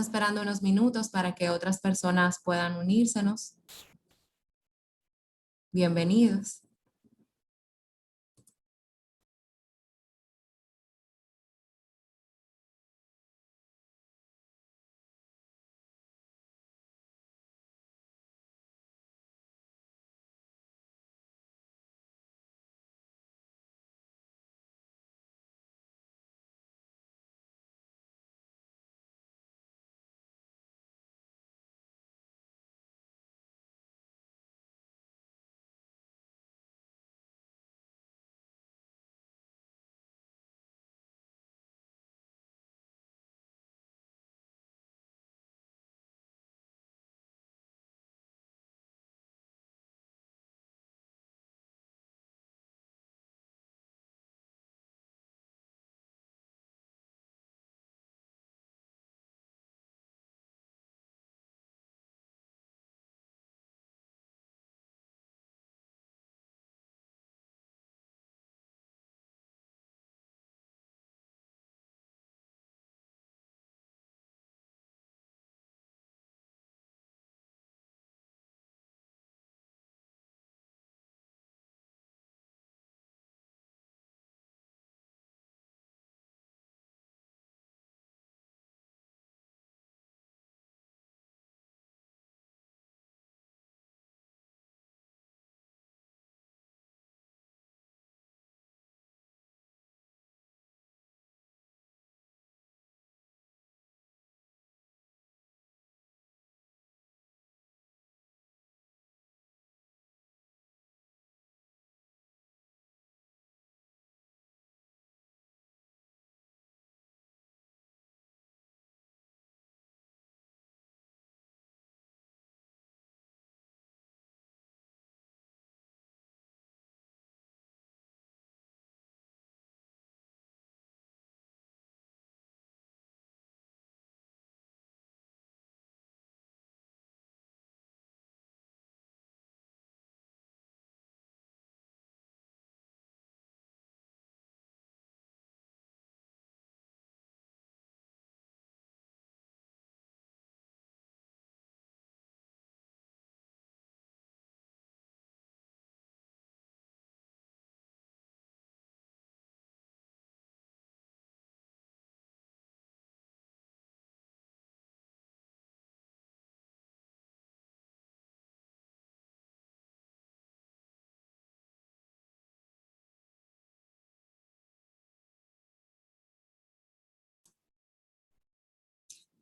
esperando unos minutos para que otras personas puedan unírsenos. Bienvenidos.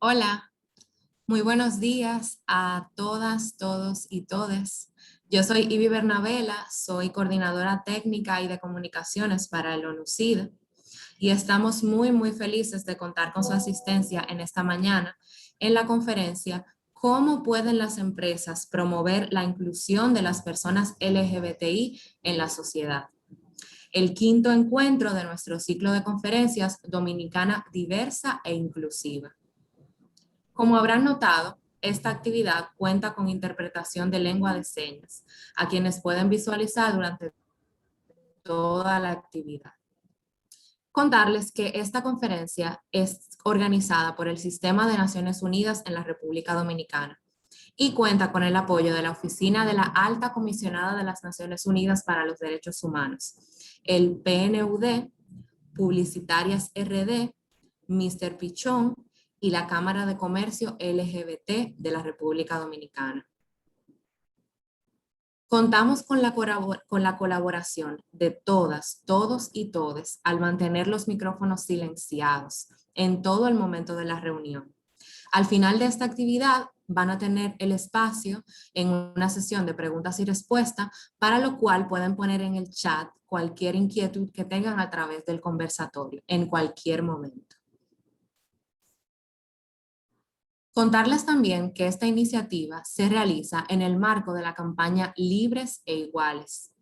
Hola, muy buenos días a todas, todos y todes. Yo soy Ivy Bernabela, soy coordinadora técnica y de comunicaciones para el ONUCID y estamos muy felices de contar con su asistencia en esta mañana en la conferencia ¿Cómo pueden las empresas promover la inclusión de las personas LGBTI en la sociedad? El quinto encuentro de nuestro ciclo de conferencias Dominicana Diversa e Inclusiva. Como habrán notado, esta actividad cuenta con interpretación de lengua de señas, a quienes pueden visualizar durante toda la actividad. Contarles que esta conferencia es organizada por el Sistema de Naciones Unidas en la República Dominicana y cuenta con el apoyo de la Oficina de la Alta Comisionada de las Naciones Unidas para los Derechos Humanos, el PNUD, Publicitarias RD, Mr. Pichón y la Cámara de Comercio LGBT de la República Dominicana. Contamos con la colaboración de todas, todos y todes al mantener los micrófonos silenciados en todo el momento de la reunión. Al final de esta actividad van a tener el espacio en una sesión de preguntas y respuestas, para lo cual pueden poner en el chat cualquier inquietud que tengan a través del conversatorio en cualquier momento. Contarles también que esta iniciativa se realiza en el marco de la campaña Libres e Iguales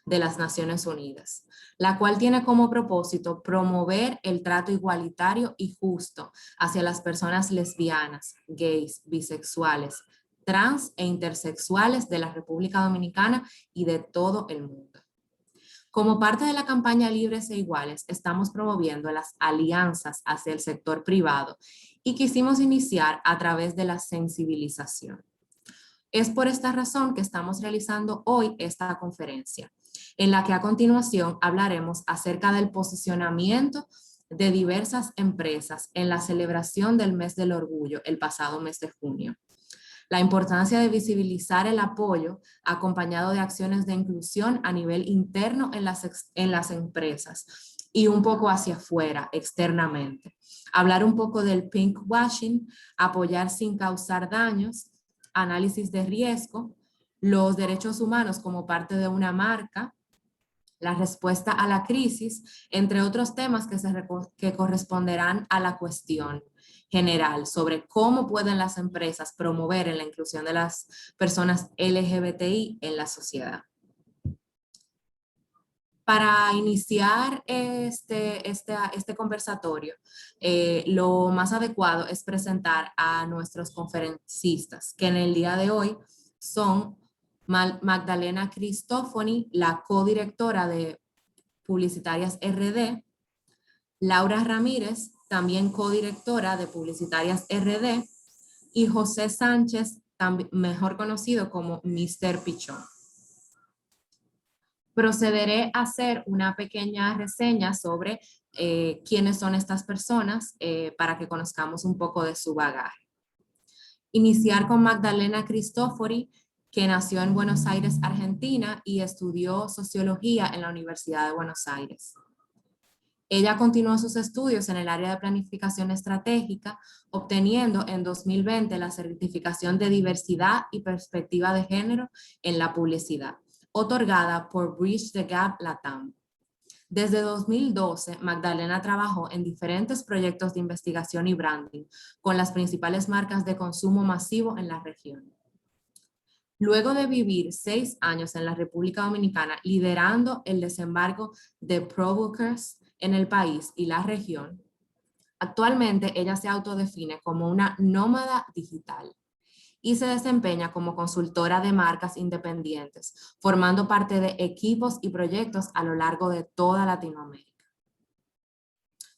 de las Naciones Unidas, la cual tiene como propósito promover el trato igualitario y justo hacia las personas lesbianas, gays, bisexuales, trans e intersexuales de la República Dominicana y de todo el mundo. Como parte de la campaña Libres e Iguales, estamos promoviendo las alianzas hacia el sector privado y quisimos iniciar a través de la sensibilización. Es por esta razón que estamos realizando hoy esta conferencia, en la que a continuación hablaremos acerca del posicionamiento de diversas empresas en la celebración del Mes del Orgullo el pasado mes de junio. La importancia de visibilizar el apoyo acompañado de acciones de inclusión a nivel interno en las empresas y un poco hacia afuera, externamente. Hablar un poco del pink washing, apoyar sin causar daños, análisis de riesgo, los derechos humanos como parte de una marca, la respuesta a la crisis, entre otros temas que corresponderán a la cuestión general sobre cómo pueden las empresas promover la inclusión de las personas LGBTI en la sociedad. Para iniciar este conversatorio, lo más adecuado es presentar a nuestros conferencistas, que en el día de hoy son Magdalena Cristofoni, la codirectora de Publicitarias RD, Laura Ramírez, también codirectora de Publicitarias RD, y José Sánchez, mejor conocido como Mr. Pichón. Procederé a hacer una pequeña reseña sobre quiénes son estas personas para que conozcamos un poco de su bagaje. Iniciar con Magdalena Cristofori, que nació en Buenos Aires, Argentina, y estudió sociología en la Universidad de Buenos Aires. Ella continuó sus estudios en el área de planificación estratégica, obteniendo en 2020 la certificación de diversidad y perspectiva de género en la publicidad, otorgada por Bridge the Gap Latam. Desde 2012, Magdalena trabajó en diferentes proyectos de investigación y branding con las principales marcas de consumo masivo en la región. Luego de vivir 6 años en la República Dominicana liderando el desembarco de provokers en el país y la región, actualmente ella se autodefine como una nómada digital y se desempeña como consultora de marcas independientes, formando parte de equipos y proyectos a lo largo de toda Latinoamérica.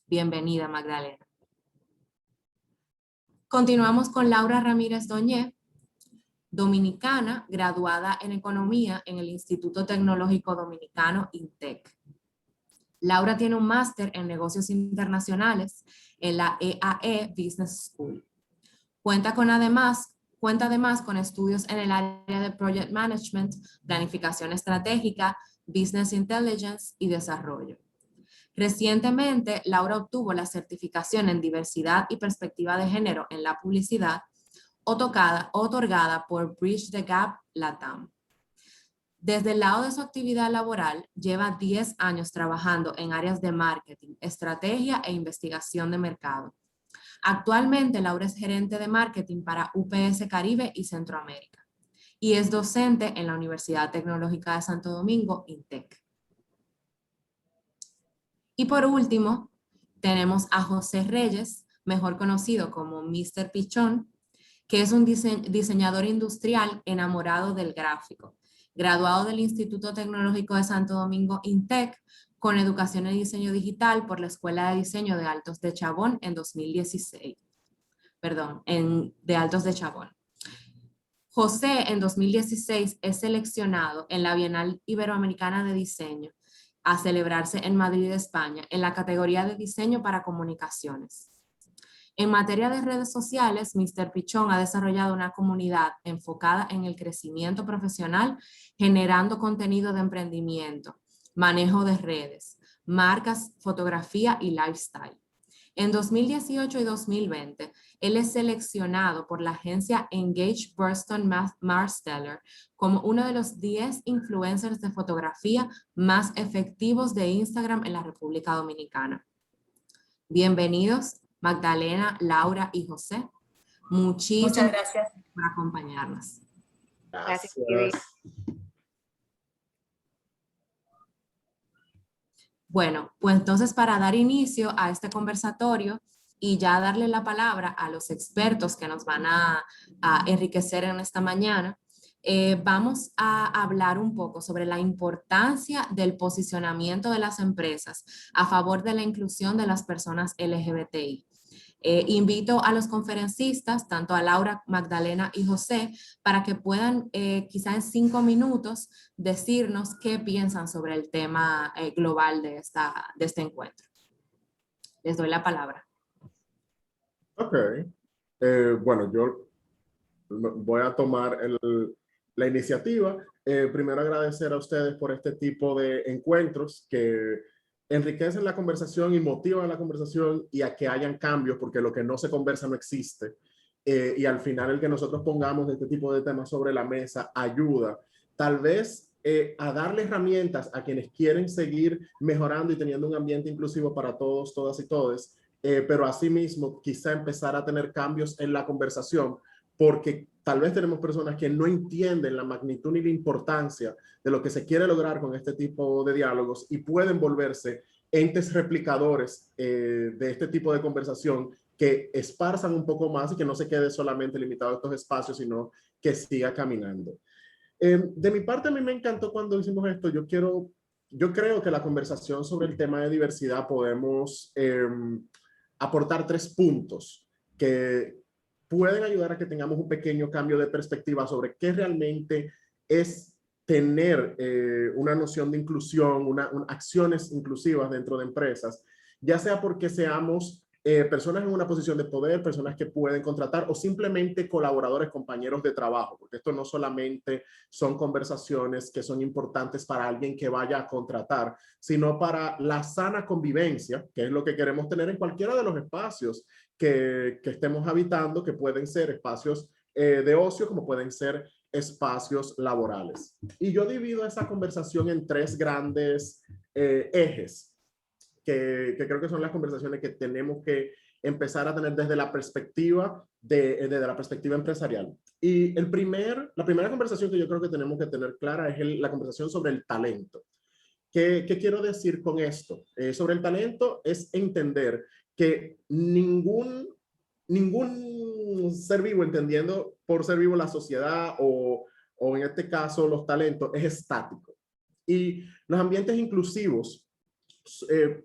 Bienvenida, Magdalena. Continuamos con Laura Ramírez Doñé, dominicana, graduada en Economía en el Instituto Tecnológico Dominicano, INTEC. Laura tiene un máster en Negocios Internacionales en la EAE Business School. Cuenta además con estudios en el área de Project Management, Planificación Estratégica, Business Intelligence y Desarrollo. Recientemente, Laura obtuvo la certificación en Diversidad y Perspectiva de Género en la Publicidad, otorgada por Bridge the Gap Latam. Desde el lado de su actividad laboral, lleva 10 años trabajando en áreas de marketing, estrategia e investigación de mercado. Actualmente, Laura es gerente de marketing para UPS Caribe y Centroamérica y es docente en la Universidad Tecnológica de Santo Domingo, INTEC. Y por último, tenemos a José Reyes, mejor conocido como Mr. Pichón, que es un diseñador industrial enamorado del gráfico, graduado del Instituto Tecnológico de Santo Domingo, INTEC, con educación en diseño digital por la Escuela de Diseño de Altos de Chabón en 2016. De Altos de Chabón. José en 2016 es seleccionado en la Bienal Iberoamericana de Diseño a celebrarse en Madrid, España, en la categoría de Diseño para Comunicaciones. En materia de redes sociales, Mr. Pichón ha desarrollado una comunidad enfocada en el crecimiento profesional, generando contenido de emprendimiento, manejo de redes, marcas, fotografía y lifestyle. En 2018 y 2020, él es seleccionado por la agencia Engage Burston Marsteller como uno de los 10 influencers de fotografía más efectivos de Instagram en la República Dominicana. Bienvenidos, Magdalena, Laura y José. Muchísimas gracias por acompañarnos. Gracias. Bueno, pues entonces para dar inicio a este conversatorio y ya darle la palabra a los expertos que nos van a enriquecer en esta mañana, Vamos a hablar un poco sobre la importancia del posicionamiento de las empresas a favor de la inclusión de las personas LGBTI. Invito a los conferencistas, tanto a Laura, Magdalena y José, para que puedan quizá en 5 minutos decirnos qué piensan sobre el tema global de este encuentro. Les doy la palabra. Ok. Bueno, yo voy a tomar la iniciativa. Primero agradecer a ustedes por este tipo de encuentros que enriquecen la conversación y motivan la conversación y a que hayan cambios, porque lo que no se conversa no existe. Y al final el que nosotros pongamos este tipo de temas sobre la mesa ayuda tal vez a darle herramientas a quienes quieren seguir mejorando y teniendo un ambiente inclusivo para todos, todas y todes, pero asimismo quizá empezar a tener cambios en la conversación, porque tal vez tenemos personas que no entienden la magnitud ni la importancia de lo que se quiere lograr con este tipo de diálogos y pueden volverse entes replicadores de este tipo de conversación que esparzan un poco más y que no se quede solamente limitado a estos espacios, sino que siga caminando. De mi parte, a mí me encantó cuando hicimos esto. Yo creo que la conversación sobre el tema de diversidad podemos aportar 3 puntos que pueden ayudar a que tengamos un pequeño cambio de perspectiva sobre qué realmente es tener una noción de inclusión, acciones inclusivas dentro de empresas, ya sea porque seamos personas en una posición de poder, personas que pueden contratar o simplemente colaboradores, compañeros de trabajo, porque esto no solamente son conversaciones que son importantes para alguien que vaya a contratar, sino para la sana convivencia, que es lo que queremos tener en cualquiera de los espacios que estemos habitando, que pueden ser espacios de ocio, como pueden ser espacios laborales. Y yo divido esa conversación en 3 grandes ejes que creo que son las conversaciones que tenemos que empezar a tener desde la perspectiva desde la perspectiva empresarial. Y la primera conversación que yo creo que tenemos que tener clara es la conversación sobre el talento. ¿Qué quiero decir con esto? Sobre el talento es entender que ningún ser vivo, entendiendo por ser vivo la sociedad o en este caso los talentos, es estático. Y los ambientes inclusivos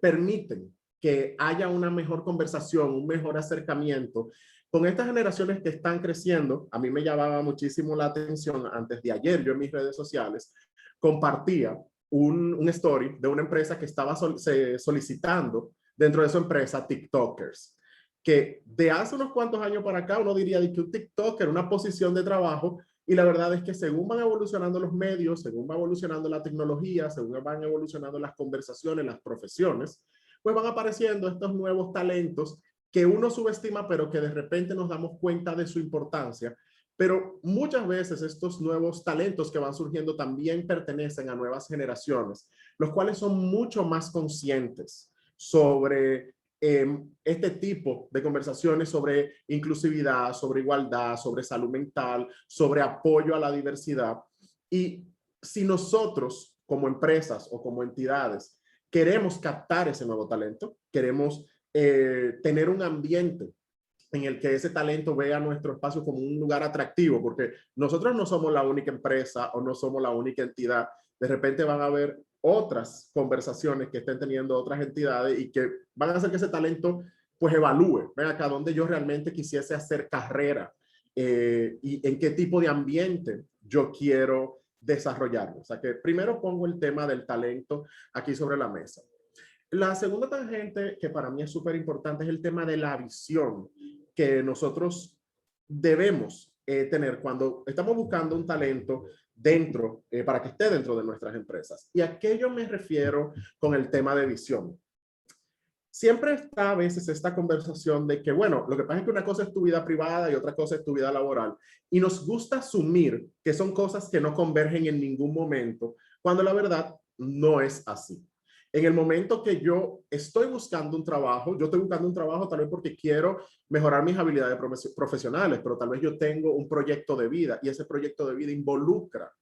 permiten que haya una mejor conversación, un mejor acercamiento con estas generaciones que están creciendo. A mí me llamaba muchísimo la atención, antes de ayer yo en mis redes sociales compartía un story de una empresa que estaba solicitando dentro de su empresa TikTokers, que de hace unos cuantos años para acá uno diría que un TikToker, una posición de trabajo, y la verdad es que según van evolucionando los medios, según va evolucionando la tecnología, según van evolucionando las conversaciones, las profesiones, pues van apareciendo estos nuevos talentos que uno subestima, pero que de repente nos damos cuenta de su importancia. Pero muchas veces estos nuevos talentos que van surgiendo también pertenecen a nuevas generaciones, los cuales son mucho más conscientes sobre este tipo de conversaciones sobre inclusividad, sobre igualdad, sobre salud mental, sobre apoyo a la diversidad. Y si nosotros como empresas o como entidades queremos captar ese nuevo talento, queremos tener un ambiente en el que ese talento vea nuestro espacio como un lugar atractivo, porque nosotros no somos la única empresa o no somos la única entidad. De repente van a haber otras conversaciones que estén teniendo otras entidades y que van a hacer que ese talento pues evalúe, ven acá donde yo realmente quisiese hacer carrera y en qué tipo de ambiente yo quiero desarrollarlo. O sea que primero pongo el tema del talento aquí sobre la mesa. La segunda tangente que para mí es súper importante es el tema de la visión que nosotros debemos tener cuando estamos buscando un talento para que esté dentro de nuestras empresas. ¿Y a qué yo me refiero con el tema de visión? Siempre está a veces esta conversación de que, bueno, lo que pasa es que una cosa es tu vida privada y otra cosa es tu vida laboral. Y nos gusta asumir que son cosas que no convergen en ningún momento, cuando la verdad no es así. En el momento que yo estoy buscando un trabajo, yo estoy buscando un trabajo tal vez porque quiero mejorar mis habilidades profesionales, pero tal vez yo tengo un proyecto de vida y ese proyecto de vida involucra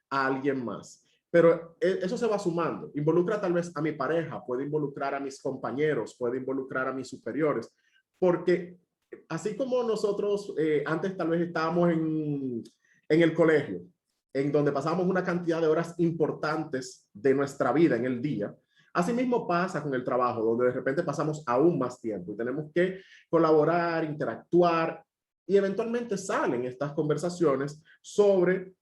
a alguien más. Pero eso se va sumando. Involucra tal vez a mi pareja, puede involucrar a mis compañeros, puede involucrar a mis superiores, porque así como nosotros antes tal vez estábamos en el colegio en donde pasamos una cantidad de horas importantes de nuestra vida en el día. Asimismo pasa con el trabajo, donde de repente pasamos aún más tiempo y tenemos que colaborar, interactuar, y eventualmente salen estas conversaciones sobre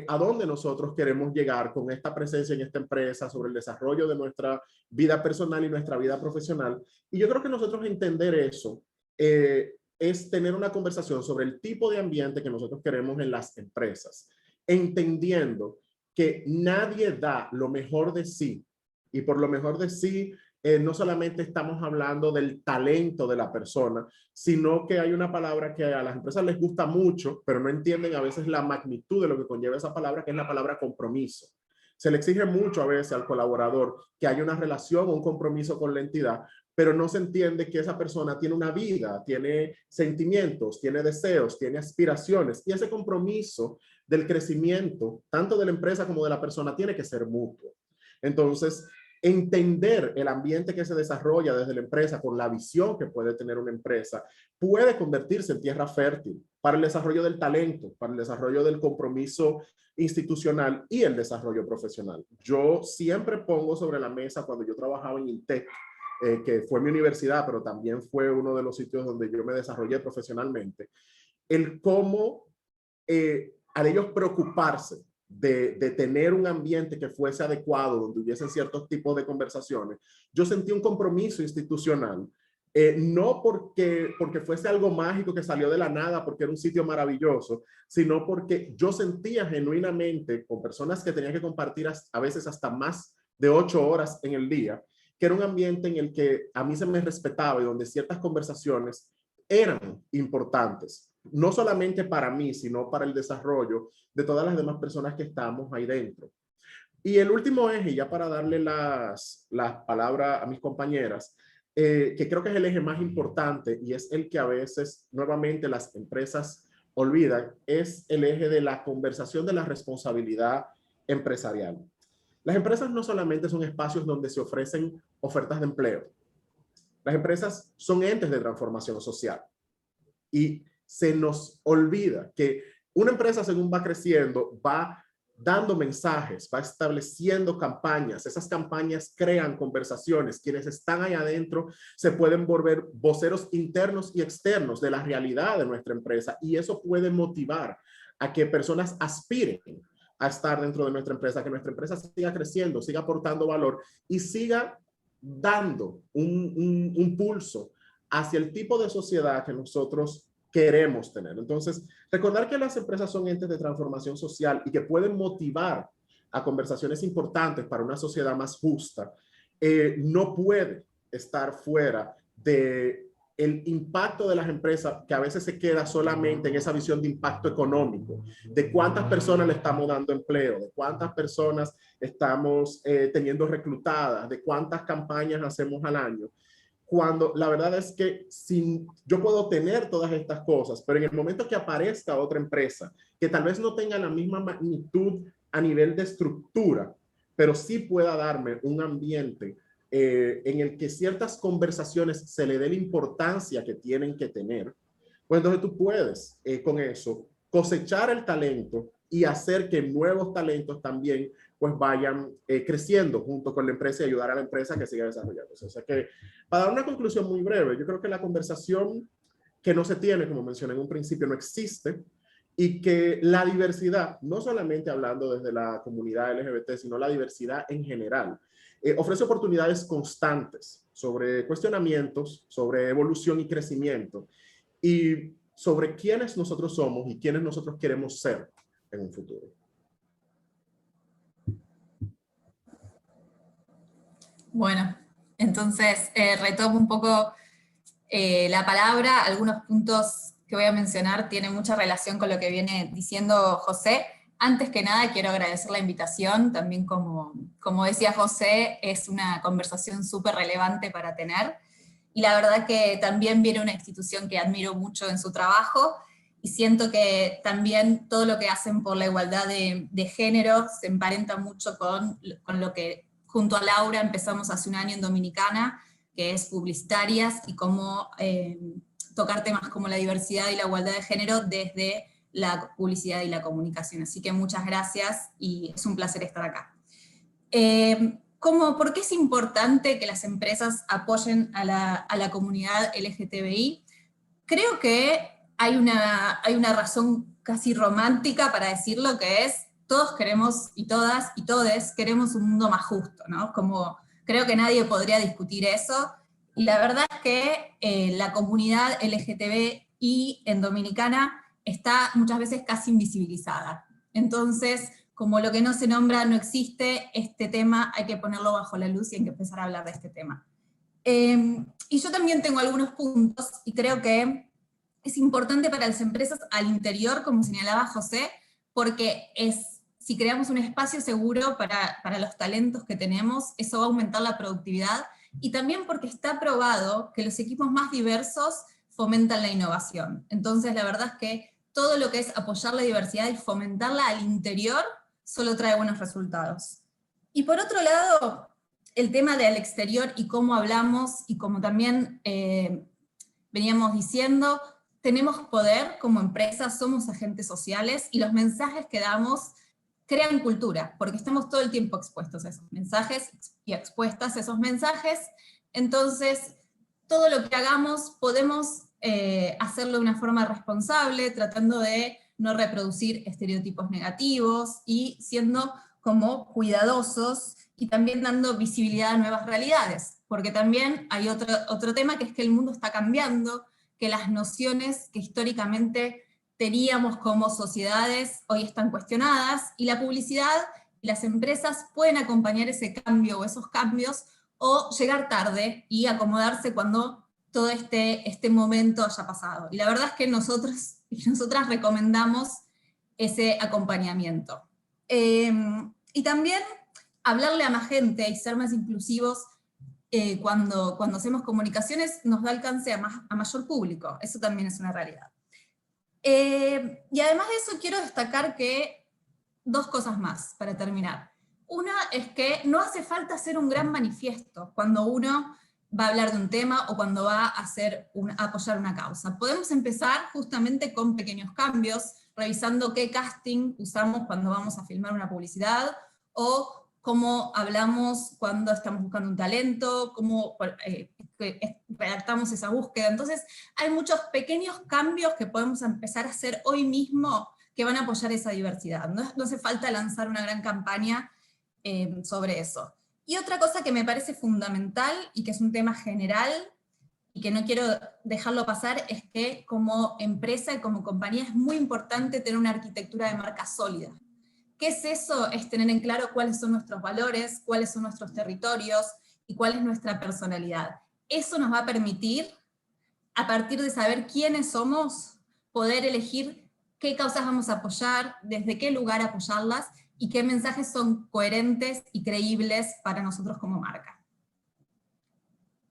a dónde nosotros queremos llegar con esta presencia en esta empresa, sobre el desarrollo de nuestra vida personal y nuestra vida profesional. Y yo creo que nosotros entender eso es tener una conversación sobre el tipo de ambiente que nosotros queremos en las empresas, entendiendo que nadie da lo mejor de sí, y por lo mejor de sí, no solamente estamos hablando del talento de la persona, sino que hay una palabra que a las empresas les gusta mucho, pero no entienden a veces la magnitud de lo que conlleva esa palabra, que es la palabra compromiso. Se le exige mucho a veces al colaborador que haya una relación o un compromiso con la entidad, pero no se entiende que esa persona tiene una vida, tiene sentimientos, tiene deseos, tiene aspiraciones, y ese compromiso del crecimiento, tanto de la empresa como de la persona, tiene que ser mutuo. Entonces, entender el ambiente que se desarrolla desde la empresa con la visión que puede tener una empresa puede convertirse en tierra fértil para el desarrollo del talento, para el desarrollo del compromiso institucional y el desarrollo profesional. Yo siempre pongo sobre la mesa, cuando yo trabajaba en INTEC, que fue mi universidad, pero también fue uno de los sitios donde yo me desarrollé profesionalmente, el cómo al ellos preocuparse de tener un ambiente que fuese adecuado, donde hubiesen ciertos tipos de conversaciones, yo sentí un compromiso institucional, no porque fuese algo mágico que salió de la nada, porque era un sitio maravilloso, sino porque yo sentía genuinamente con personas que tenían que compartir a veces hasta más de 8 horas en el día, que era un ambiente en el que a mí se me respetaba y donde ciertas conversaciones eran importantes, no solamente para mí, sino para el desarrollo de todas las demás personas que estamos ahí dentro. Y el último eje, ya para darle las palabras a mis compañeras, que creo que es el eje más importante y es el que a veces nuevamente las empresas olvidan, es el eje de la conversación de la responsabilidad empresarial. Las empresas no solamente son espacios donde se ofrecen ofertas de empleo. Las empresas son entes de transformación social y se nos olvida que una empresa, según va creciendo, va dando mensajes, va estableciendo campañas. Esas campañas crean conversaciones. Quienes están ahí adentro se pueden volver voceros internos y externos de la realidad de nuestra empresa, y eso puede motivar a que personas aspiren a estar dentro de nuestra empresa, que nuestra empresa siga creciendo, siga aportando valor y siga dando un pulso hacia el tipo de sociedad que nosotros queremos tener. Entonces, recordar que las empresas son entes de transformación social y que pueden motivar a conversaciones importantes para una sociedad más justa, no puede estar fuera de el impacto de las empresas, que a veces se queda solamente en esa visión de impacto económico, de cuántas personas le estamos dando empleo, de cuántas personas estamos teniendo reclutadas, de cuántas campañas hacemos al año, cuando la verdad es que yo puedo tener todas estas cosas, pero en el momento que aparezca otra empresa que tal vez no tenga la misma magnitud a nivel de estructura, pero sí pueda darme un ambiente en el que ciertas conversaciones se le dé la importancia que tienen que tener, pues entonces tú puedes con eso cosechar el talento y hacer que nuevos talentos también pues vayan creciendo junto con la empresa y ayudar a la empresa a que siga desarrollándose. O sea que, para dar una conclusión muy breve, yo creo que la conversación que no se tiene, como mencioné en un principio, no existe, y que la diversidad, no solamente hablando desde la comunidad LGBT, sino la diversidad en general, ofrece oportunidades constantes sobre cuestionamientos, sobre evolución y crecimiento, y sobre quiénes nosotros somos y quiénes nosotros queremos ser en un futuro. Bueno, entonces retomo un poco la palabra. Algunos puntos que voy a mencionar tienen mucha relación con lo que viene diciendo José. Antes que nada, quiero agradecer la invitación. También, como decía José, es una conversación súper relevante para tener. Y la verdad que también viene una institución que admiro mucho en su trabajo, y siento que también todo lo que hacen por la igualdad de género se emparenta mucho con lo que junto a Laura empezamos hace un año en Dominicana, que es Publicitarias, y cómo tocar temas como la diversidad y la igualdad de género desde la publicidad y la comunicación. Así que muchas gracias y es un placer estar acá. ¿Por qué es importante que las empresas apoyen a la comunidad LGTBI? Creo que hay una razón casi romántica para decirlo, que es todos queremos, y todas y todes queremos un mundo más justo, ¿no? Como creo que nadie podría discutir eso, y la verdad es que la comunidad LGTBI en Dominicana está muchas veces casi invisibilizada. Entonces, como lo que no se nombra no existe, este tema hay que ponerlo bajo la luz y hay que empezar a hablar de este tema. Y yo también tengo algunos puntos, y creo que es importante para las empresas al interior, como señalaba José, porque si creamos un espacio seguro para los talentos que tenemos, eso va a aumentar la productividad, y también porque está probado que los equipos más diversos fomentan la innovación. Entonces, la verdad es que todo lo que es apoyar la diversidad y fomentarla al interior solo trae buenos resultados. Y por otro lado, el tema del exterior y cómo hablamos, y como también veníamos diciendo, tenemos poder como empresas, somos agentes sociales, y los mensajes que damos crean cultura, porque estamos todo el tiempo expuestos a esos mensajes y expuestas a esos mensajes. Entonces, todo lo que hagamos podemos hacerlo de una forma responsable, tratando de no reproducir estereotipos negativos y siendo como cuidadosos, y también dando visibilidad a nuevas realidades, porque también hay otro tema, que es que el mundo está cambiando, que las nociones que históricamente teníamos como sociedades hoy están cuestionadas, y la publicidad y las empresas pueden acompañar ese cambio o esos cambios, o llegar tarde y acomodarse cuando todo este momento haya pasado. Y la verdad es que nosotras recomendamos ese acompañamiento. Y también hablarle a más gente y ser más inclusivos cuando hacemos comunicaciones nos da alcance a mayor público. Eso también es una realidad. Y además de eso quiero destacar que dos cosas más para terminar. Una es que no hace falta hacer un gran manifiesto cuando uno va a hablar de un tema o cuando va a apoyar una causa. Podemos empezar justamente con pequeños cambios, revisando qué casting usamos cuando vamos a filmar una publicidad, o cómo hablamos cuando estamos buscando un talento, cómo redactamos esa búsqueda. Entonces, hay muchos pequeños cambios que podemos empezar a hacer hoy mismo que van a apoyar esa diversidad. No hace falta lanzar una gran campaña sobre eso. Y otra cosa que me parece fundamental, y que es un tema general, y que no quiero dejarlo pasar, es que como empresa y como compañía es muy importante tener una arquitectura de marca sólida. ¿Qué es eso? Es tener en claro cuáles son nuestros valores, cuáles son nuestros territorios y cuál es nuestra personalidad. Eso nos va a permitir, a partir de saber quiénes somos, poder elegir qué causas vamos a apoyar, desde qué lugar apoyarlas, y qué mensajes son coherentes y creíbles para nosotros como marca.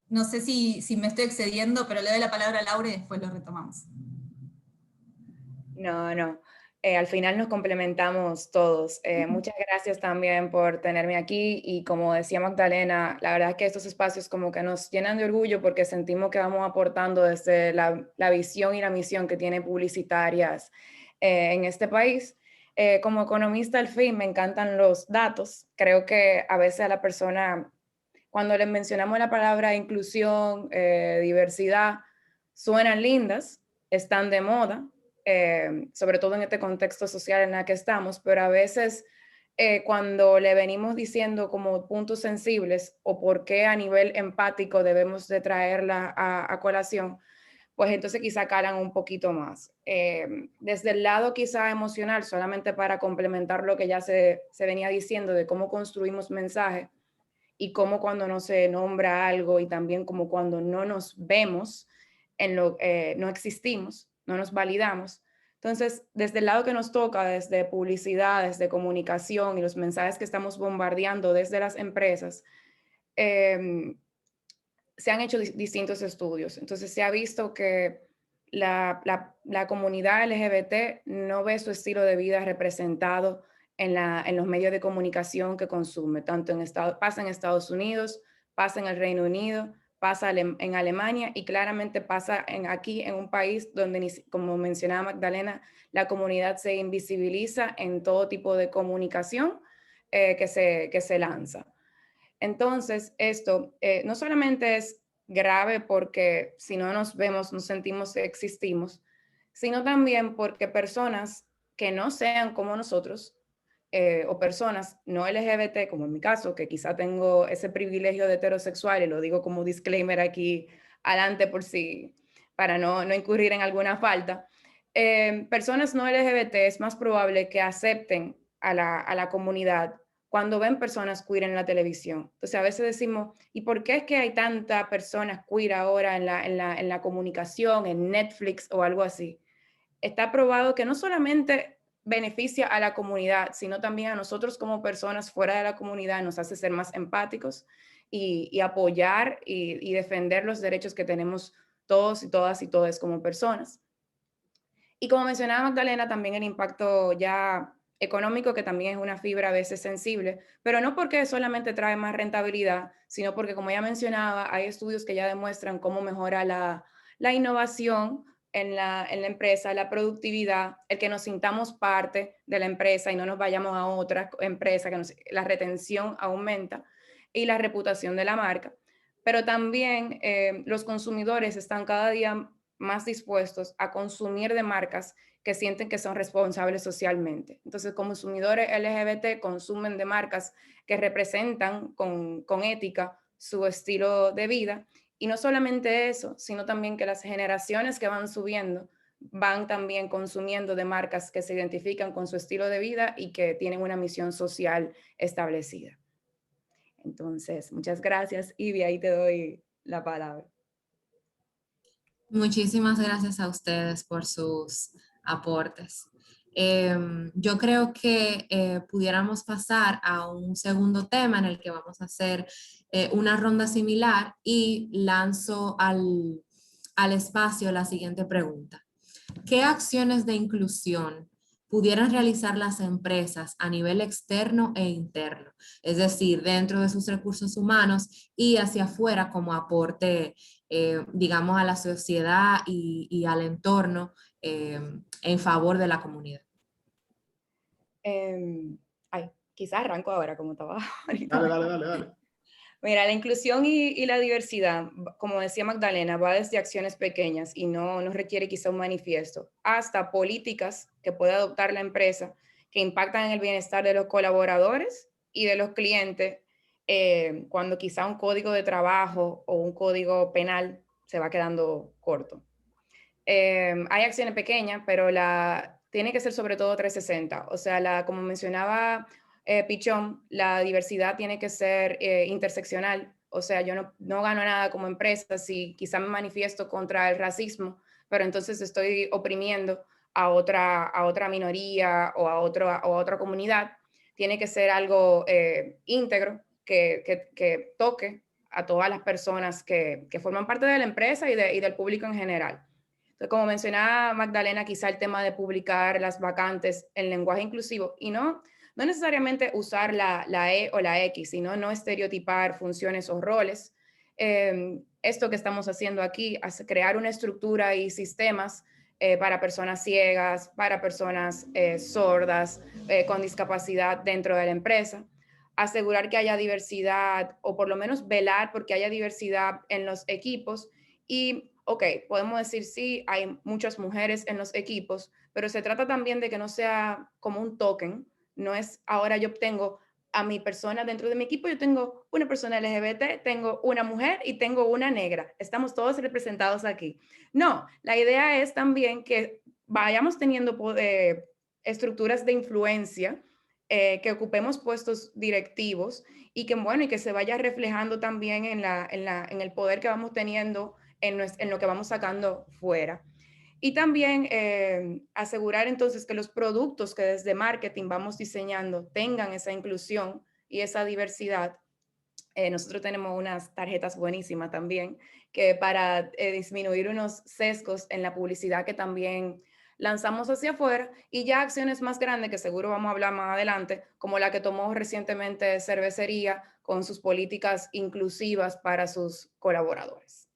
No sé si me estoy excediendo, pero le doy la palabra a Laura y después lo retomamos. No. Al final nos complementamos todos. Muchas gracias también por tenerme aquí, y como decía Magdalena, la verdad es que estos espacios como que nos llenan de orgullo porque sentimos que vamos aportando desde la visión y la misión que tienen publicitarias en este país. Como economista, al fin, me encantan los datos. Creo que a veces a la persona, cuando le mencionamos la palabra inclusión, diversidad, suenan lindas, están de moda, sobre todo en este contexto social en el que estamos, pero a veces cuando le venimos diciendo como puntos sensibles o por qué a nivel empático debemos de traerla a colación, pues entonces quizá calan un poquito más. Desde el lado quizá emocional, solamente para complementar lo que ya se venía diciendo de cómo construimos mensaje y cómo cuando no se nombra algo, y también como cuando no nos vemos, no existimos, no nos validamos. Entonces, desde el lado que nos toca, desde publicidad, desde comunicación y los mensajes que estamos bombardeando desde las empresas, se han hecho distintos estudios. Entonces, se ha visto que la comunidad LGBT no ve su estilo de vida representado en los medios de comunicación que consume, tanto pasa en Estados Unidos, pasa en el Reino Unido, pasa en Alemania y claramente pasa aquí en un país donde, como mencionaba Magdalena, la comunidad se invisibiliza en todo tipo de comunicación que se lanza. Entonces, esto no solamente es grave porque si no nos vemos, nos sentimos que existimos, sino también porque personas que no sean como nosotros, o personas no LGBT, como en mi caso, que quizá tengo ese privilegio de heterosexual, y lo digo como disclaimer aquí adelante por si, para no incurrir en alguna falta, personas no LGBT es más probable que acepten a la comunidad cuando ven personas queer en la televisión. Entonces a veces decimos, ¿y por qué es que hay tantas personas queer ahora en la comunicación, en Netflix o algo así? Está probado que no solamente beneficia a la comunidad, sino también a nosotros como personas fuera de la comunidad, nos hace ser más empáticos y apoyar y defender los derechos que tenemos todos y todas y todos como personas. Y como mencionaba Magdalena, también el impacto ya económico, que también es una fibra a veces sensible, pero no porque solamente trae más rentabilidad, sino porque, como ya mencionaba, hay estudios que ya demuestran cómo mejora la innovación en la empresa, la productividad, el que nos sintamos parte de la empresa y no nos vayamos a otra empresa, que la retención aumenta y la reputación de la marca. Pero también los consumidores están cada día más dispuestos a consumir de marcas que sienten que son responsables socialmente. Entonces, consumidores LGBT consumen de marcas que representan con ética su estilo de vida. Y no solamente eso, sino también que las generaciones que van subiendo van también consumiendo de marcas que se identifican con su estilo de vida y que tienen una misión social establecida. Entonces, muchas gracias, Ivy, ahí te doy la palabra. Muchísimas gracias a ustedes por sus aportes. Yo creo que pudiéramos pasar a un segundo tema en el que vamos a hacer una ronda similar y lanzo al espacio la siguiente pregunta. ¿Qué acciones de inclusión pudieran realizar las empresas a nivel externo e interno? Es decir, dentro de sus recursos humanos y hacia afuera como aporte, digamos, a la sociedad y al entorno en favor de la comunidad. Quizás arranco ahora como estaba ahorita. Dale. Mira, la inclusión y la diversidad, como decía Magdalena, va desde acciones pequeñas y no requiere quizá un manifiesto, hasta políticas que puede adoptar la empresa que impactan en el bienestar de los colaboradores y de los clientes, cuando quizá un código de trabajo o un código penal se va quedando corto. Hay acciones pequeñas, pero tiene que ser sobre todo 360. O sea, como mencionaba Pichón, la diversidad tiene que ser interseccional. O sea, yo no gano nada como empresa si quizá me manifiesto contra el racismo, pero entonces estoy oprimiendo a otra minoría o a otra comunidad. Tiene que ser algo íntegro que toque a todas las personas que forman parte de la empresa y del público en general. Entonces, como mencionaba Magdalena, quizá el tema de publicar las vacantes en lenguaje inclusivo y no necesariamente usar la E o la X, sino no estereotipar funciones o roles. Esto que estamos haciendo aquí, crear una estructura y sistemas para personas ciegas, para personas sordas, con discapacidad dentro de la empresa. Asegurar que haya diversidad o por lo menos velar porque haya diversidad en los equipos y ok, podemos decir sí, hay muchas mujeres en los equipos, pero se trata también de que no sea como un token, no es ahora yo tengo a mi persona dentro de mi equipo, yo tengo una persona LGBT, tengo una mujer y tengo una negra, estamos todos representados aquí. No, la idea es también que vayamos teniendo estructuras de influencia, que ocupemos puestos directivos y que se vaya reflejando también en el poder que vamos teniendo en lo que vamos sacando fuera. Y también asegurar entonces que los productos que desde marketing vamos diseñando tengan esa inclusión y esa diversidad. Nosotros tenemos unas tarjetas buenísimas también que para disminuir unos sesgos en la publicidad que también lanzamos hacia afuera, y ya acciones más grandes, que seguro vamos a hablar más adelante, como la que tomó recientemente Cervecería con sus políticas inclusivas para sus colaboradores.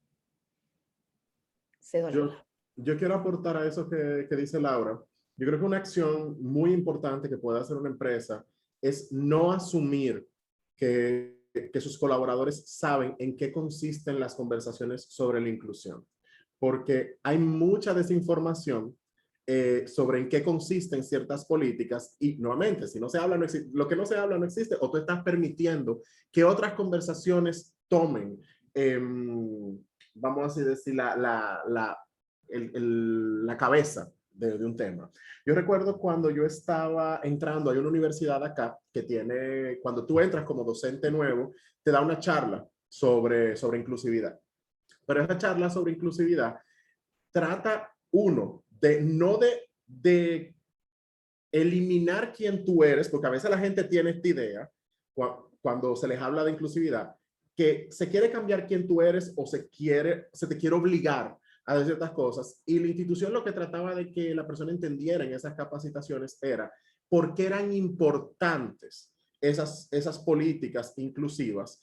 Cedo la Yo, palabra. yo quiero aportar a eso que dice Laura. Yo creo que una acción muy importante que puede hacer una empresa es no asumir que sus colaboradores saben en qué consisten las conversaciones sobre la inclusión, porque hay mucha desinformación sobre en qué consisten ciertas políticas y nuevamente, si no se habla, no existe, lo que no se habla no existe, o tú estás permitiendo que otras conversaciones tomen, vamos a decir, la cabeza de un tema. Yo recuerdo cuando yo estaba entrando, hay una universidad acá que tiene, cuando tú entras como docente nuevo, te da una charla sobre inclusividad. Pero esa charla sobre inclusividad trata, uno, de eliminar quién tú eres, porque a veces la gente tiene esta idea, cuando se les habla de inclusividad, que se quiere cambiar quién tú eres o se te quiere obligar a hacer ciertas cosas. Y la institución lo que trataba de que la persona entendiera en esas capacitaciones era por qué eran importantes esas políticas inclusivas,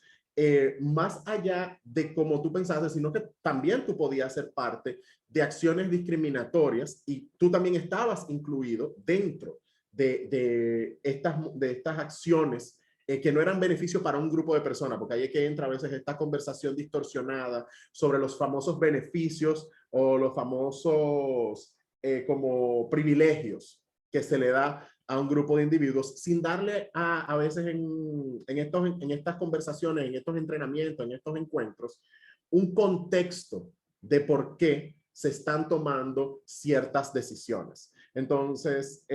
más allá de cómo tú pensaste, sino que también tú podías ser parte de acciones discriminatorias y tú también estabas incluido dentro de estas acciones que no eran beneficio para un grupo de personas, porque ahí es que entra a veces esta conversación distorsionada sobre los famosos beneficios o los famosos como privilegios que se le da a un grupo de individuos sin darle a veces en estas conversaciones, en estos entrenamientos, en estos encuentros, un contexto de por qué se están tomando ciertas decisiones. Entonces,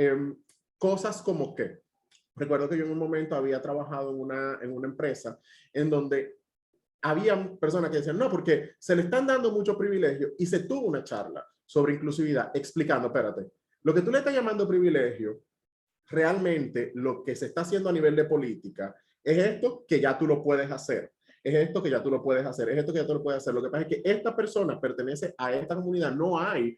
cosas como que, recuerdo que yo en un momento había trabajado en una empresa en donde había personas que decían, no, porque se le están dando mucho privilegio, y se tuvo una charla sobre inclusividad explicando, espérate, lo que tú le estás llamando privilegio, realmente lo que se está haciendo a nivel de política es esto que ya tú lo puedes hacer, es esto que ya tú lo puedes hacer, es esto que ya tú lo puedes hacer. Lo que pasa es que esta persona pertenece a esta comunidad, no hay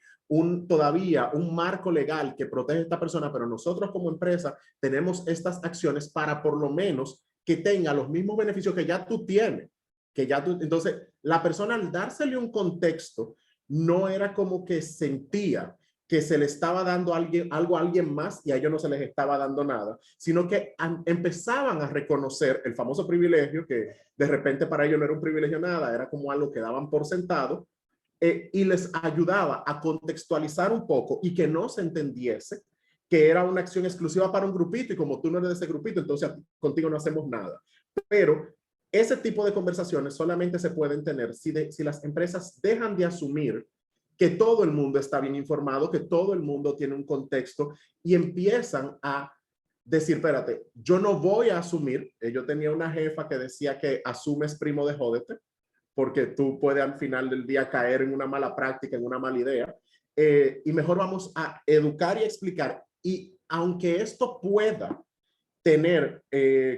todavía un marco legal que protege a esta persona, pero nosotros como empresa tenemos estas acciones para por lo menos que tenga los mismos beneficios que ya tú tienes, entonces la persona al dársele un contexto no era como que sentía que se le estaba dando algo a alguien más y a ellos no se les estaba dando nada, sino que empezaban a reconocer el famoso privilegio, que de repente para ellos no era un privilegio nada, era como algo que daban por sentado, y les ayudaba a contextualizar un poco y que no se entendiese que era una acción exclusiva para un grupito, y como tú no eres de ese grupito, entonces contigo no hacemos nada. Pero ese tipo de conversaciones solamente se pueden tener si las empresas dejan de asumir que todo el mundo está bien informado, que todo el mundo tiene un contexto, y empiezan a decir, espérate, yo no voy a asumir. Yo tenía una jefa que decía que asumes primo de jódete, porque tú puedes al final del día caer en una mala práctica, en una mala idea, y mejor vamos a educar y explicar. Y aunque esto pueda tener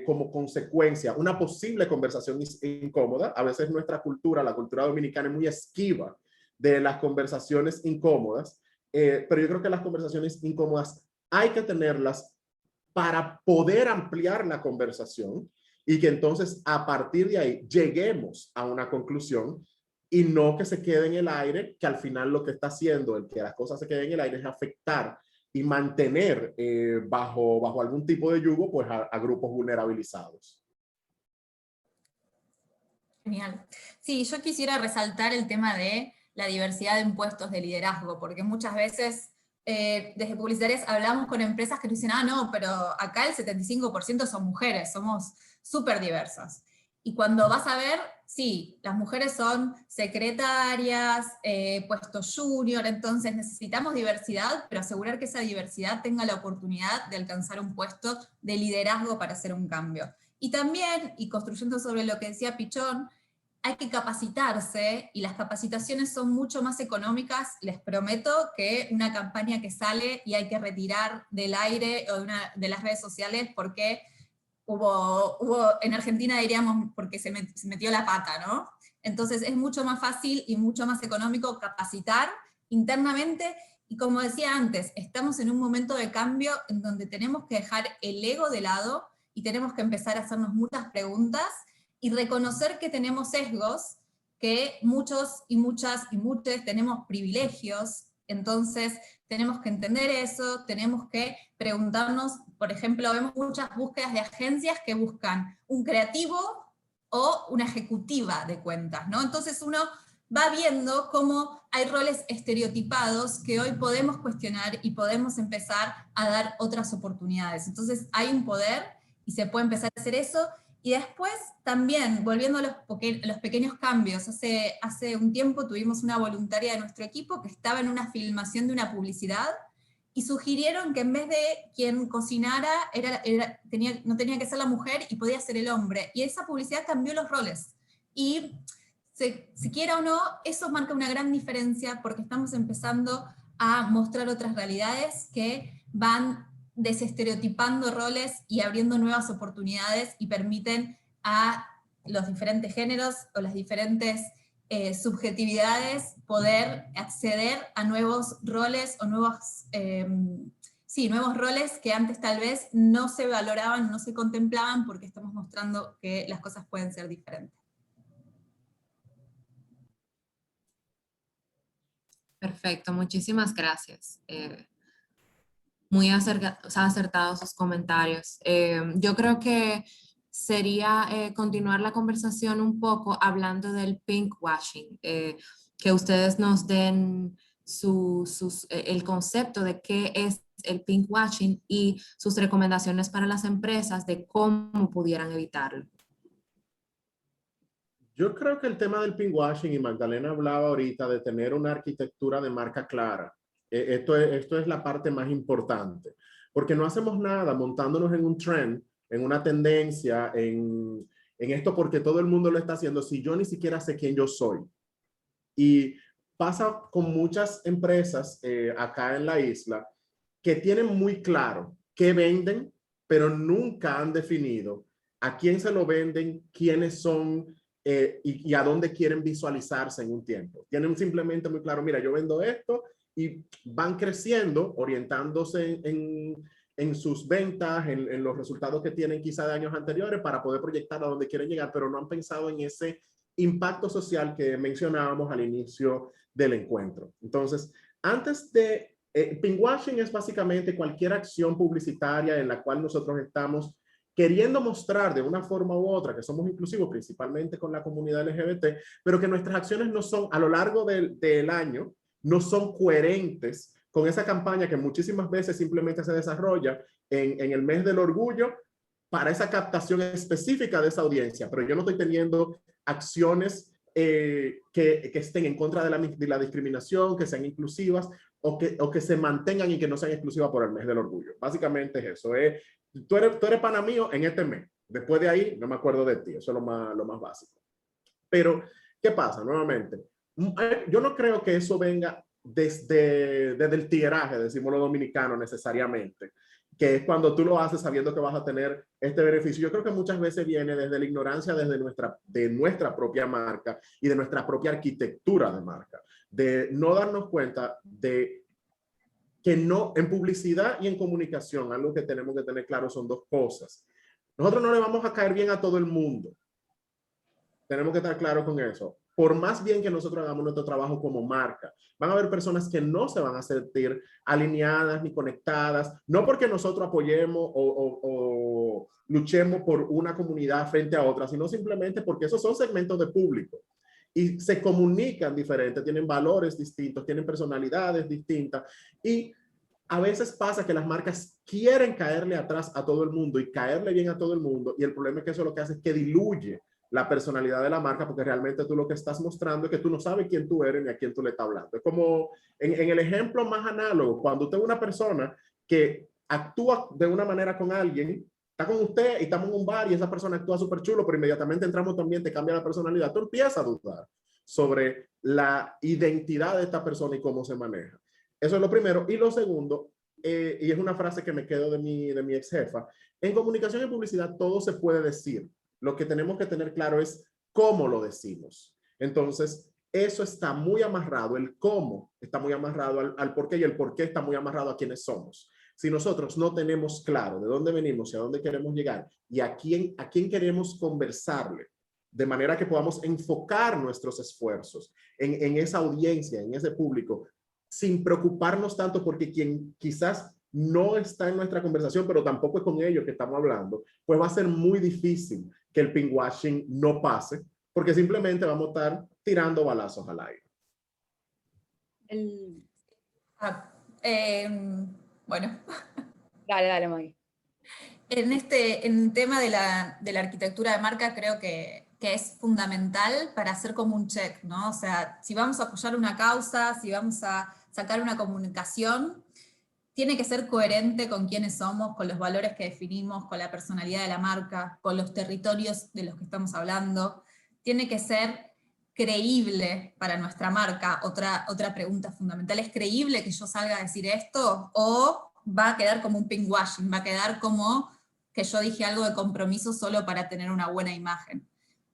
como consecuencia una posible conversación incómoda, a veces nuestra cultura, la cultura dominicana, es muy esquiva de las conversaciones incómodas, pero yo creo que las conversaciones incómodas hay que tenerlas para poder ampliar la conversación y que entonces a partir de ahí lleguemos a una conclusión, y no que se quede en el aire, que al final lo que está haciendo el que las cosas se queden en el aire es afectar y mantener bajo algún tipo de yugo pues a grupos vulnerabilizados. Genial. Sí, yo quisiera resaltar el tema de la diversidad de puestos de liderazgo, porque muchas veces desde Publicitarias hablamos con empresas que nos dicen, ah, no, pero acá el 75% son mujeres, somos súper diversas. Y cuando vas a ver, sí, las mujeres son secretarias, puestos junior, entonces necesitamos diversidad, pero asegurar que esa diversidad tenga la oportunidad de alcanzar un puesto de liderazgo para hacer un cambio. Y también, y construyendo sobre lo que decía Pichón, hay que capacitarse, y las capacitaciones son mucho más económicas, les prometo, que una campaña que sale y hay que retirar del aire o de las redes sociales porque en Argentina diríamos porque se metió la pata, ¿no? Entonces es mucho más fácil y mucho más económico capacitar internamente Y como decía antes, estamos en un momento de cambio en donde tenemos que dejar el ego de lado y tenemos que empezar a hacernos muchas preguntas y reconocer que tenemos sesgos, que muchos y muchas y muchos tenemos privilegios, entonces tenemos que entender eso, tenemos que preguntarnos, por ejemplo, vemos muchas búsquedas de agencias que buscan un creativo o una ejecutiva de cuentas, ¿no? Entonces uno va viendo cómo hay roles estereotipados que hoy podemos cuestionar y podemos empezar a dar otras oportunidades. Entonces hay un poder y se puede empezar a hacer eso. Y después también, volviendo a los pequeños cambios, hace un tiempo tuvimos una voluntaria de nuestro equipo que estaba en una filmación de una publicidad y sugirieron que en vez de quien cocinara no tenía que ser la mujer y podía ser el hombre. Y esa publicidad cambió los roles. Y si quiera o no, eso marca una gran diferencia porque estamos empezando a mostrar otras realidades que van desestereotipando roles y abriendo nuevas oportunidades y permiten a los diferentes géneros o las diferentes subjetividades poder acceder a nuevos roles o nuevos roles que antes tal vez no se valoraban, no se contemplaban porque estamos mostrando que las cosas pueden ser diferentes. Perfecto, muchísimas gracias. Muy acertados sus comentarios. Yo creo que sería continuar la conversación un poco hablando del pinkwashing, que ustedes nos den el concepto de qué es el pinkwashing y sus recomendaciones para las empresas de cómo pudieran evitarlo. Yo creo que el tema del pinkwashing, y Magdalena hablaba ahorita de tener una arquitectura de marca clara. Esto es la parte más importante, porque no hacemos nada montándonos en un trend, en una tendencia, en esto porque todo el mundo lo está haciendo, si yo ni siquiera sé quién yo soy. Y pasa con muchas empresas acá en la isla que tienen muy claro qué venden, pero nunca han definido a quién se lo venden, quiénes son, y a dónde quieren visualizarse en un tiempo. Tienen simplemente muy claro, mira, yo vendo esto, y van creciendo, orientándose en sus ventas, en los resultados que tienen quizá de años anteriores para poder proyectar a dónde quieren llegar, pero no han pensado en ese impacto social que mencionábamos al inicio del encuentro. Entonces, antes de pinkwashing es básicamente cualquier acción publicitaria en la cual nosotros estamos queriendo mostrar de una forma u otra que somos inclusivos, principalmente con la comunidad LGBT, pero que nuestras acciones no son a lo largo del año, no son coherentes con esa campaña que muchísimas veces simplemente se desarrolla en el mes del orgullo para esa captación específica de esa audiencia, pero yo no estoy teniendo acciones que estén en contra de la discriminación, que sean inclusivas o que se mantengan y que no sean exclusivas por el mes del orgullo. Básicamente es eso. Tú eres pana mío en este mes. Después de ahí, no me acuerdo de ti. Eso es lo más básico. Pero, ¿qué pasa? Nuevamente, yo no creo que eso venga desde el tigueraje, decimos los dominicanos necesariamente, que es cuando tú lo haces sabiendo que vas a tener este beneficio. Yo creo que muchas veces viene desde la ignorancia, de nuestra propia marca y de nuestra propia arquitectura de marca, de no darnos cuenta de que no, en publicidad y en comunicación, algo que tenemos que tener claro son dos cosas. Nosotros no le vamos a caer bien a todo el mundo. Tenemos que estar claros con eso. Por más bien que nosotros hagamos nuestro trabajo como marca, van a haber personas que no se van a sentir alineadas ni conectadas, no porque nosotros apoyemos o luchemos por una comunidad frente a otra, sino simplemente porque esos son segmentos de público y se comunican diferentes, tienen valores distintos, tienen personalidades distintas, y a veces pasa que las marcas quieren caerle atrás a todo el mundo y caerle bien a todo el mundo, y el problema es que eso lo que hace es que diluye la personalidad de la marca, porque realmente tú lo que estás mostrando es que tú no sabes quién tú eres ni a quién tú le estás hablando. Es como en el ejemplo más análogo, cuando usted es una persona que actúa de una manera con alguien, está con usted y estamos en un bar y esa persona actúa súper chulo, pero inmediatamente entramos también, te cambia la personalidad, tú empiezas a dudar sobre la identidad de esta persona y cómo se maneja. Eso es lo primero. Y lo segundo, y es una frase que me quedo de mi ex jefa, en comunicación y publicidad todo se puede decir. Lo que tenemos que tener claro es cómo lo decimos. Entonces, eso está muy amarrado, el cómo está muy amarrado al por qué, y el por qué está muy amarrado a quiénes somos. Si nosotros no tenemos claro de dónde venimos y a dónde queremos llegar y a quién queremos conversarle, de manera que podamos enfocar nuestros esfuerzos en esa audiencia, en ese público, sin preocuparnos tanto porque quien quizás no está en nuestra conversación, pero tampoco es con ellos que estamos hablando, pues va a ser muy difícil que el pinkwashing no pase, porque simplemente vamos a estar tirando balazos al aire. Bueno, Dale, Maggie. en el tema de la arquitectura de marca creo que es fundamental para hacer como un check, ¿no? O sea, si vamos a apoyar una causa, si vamos a sacar una comunicación, tiene que ser coherente con quiénes somos, con los valores que definimos, con la personalidad de la marca, con los territorios de los que estamos hablando. Tiene que ser creíble para nuestra marca. Otra pregunta fundamental, ¿es creíble que yo salga a decir esto? ¿O va a quedar como un pinkwashing? ¿Va a quedar como que yo dije algo de compromiso solo para tener una buena imagen?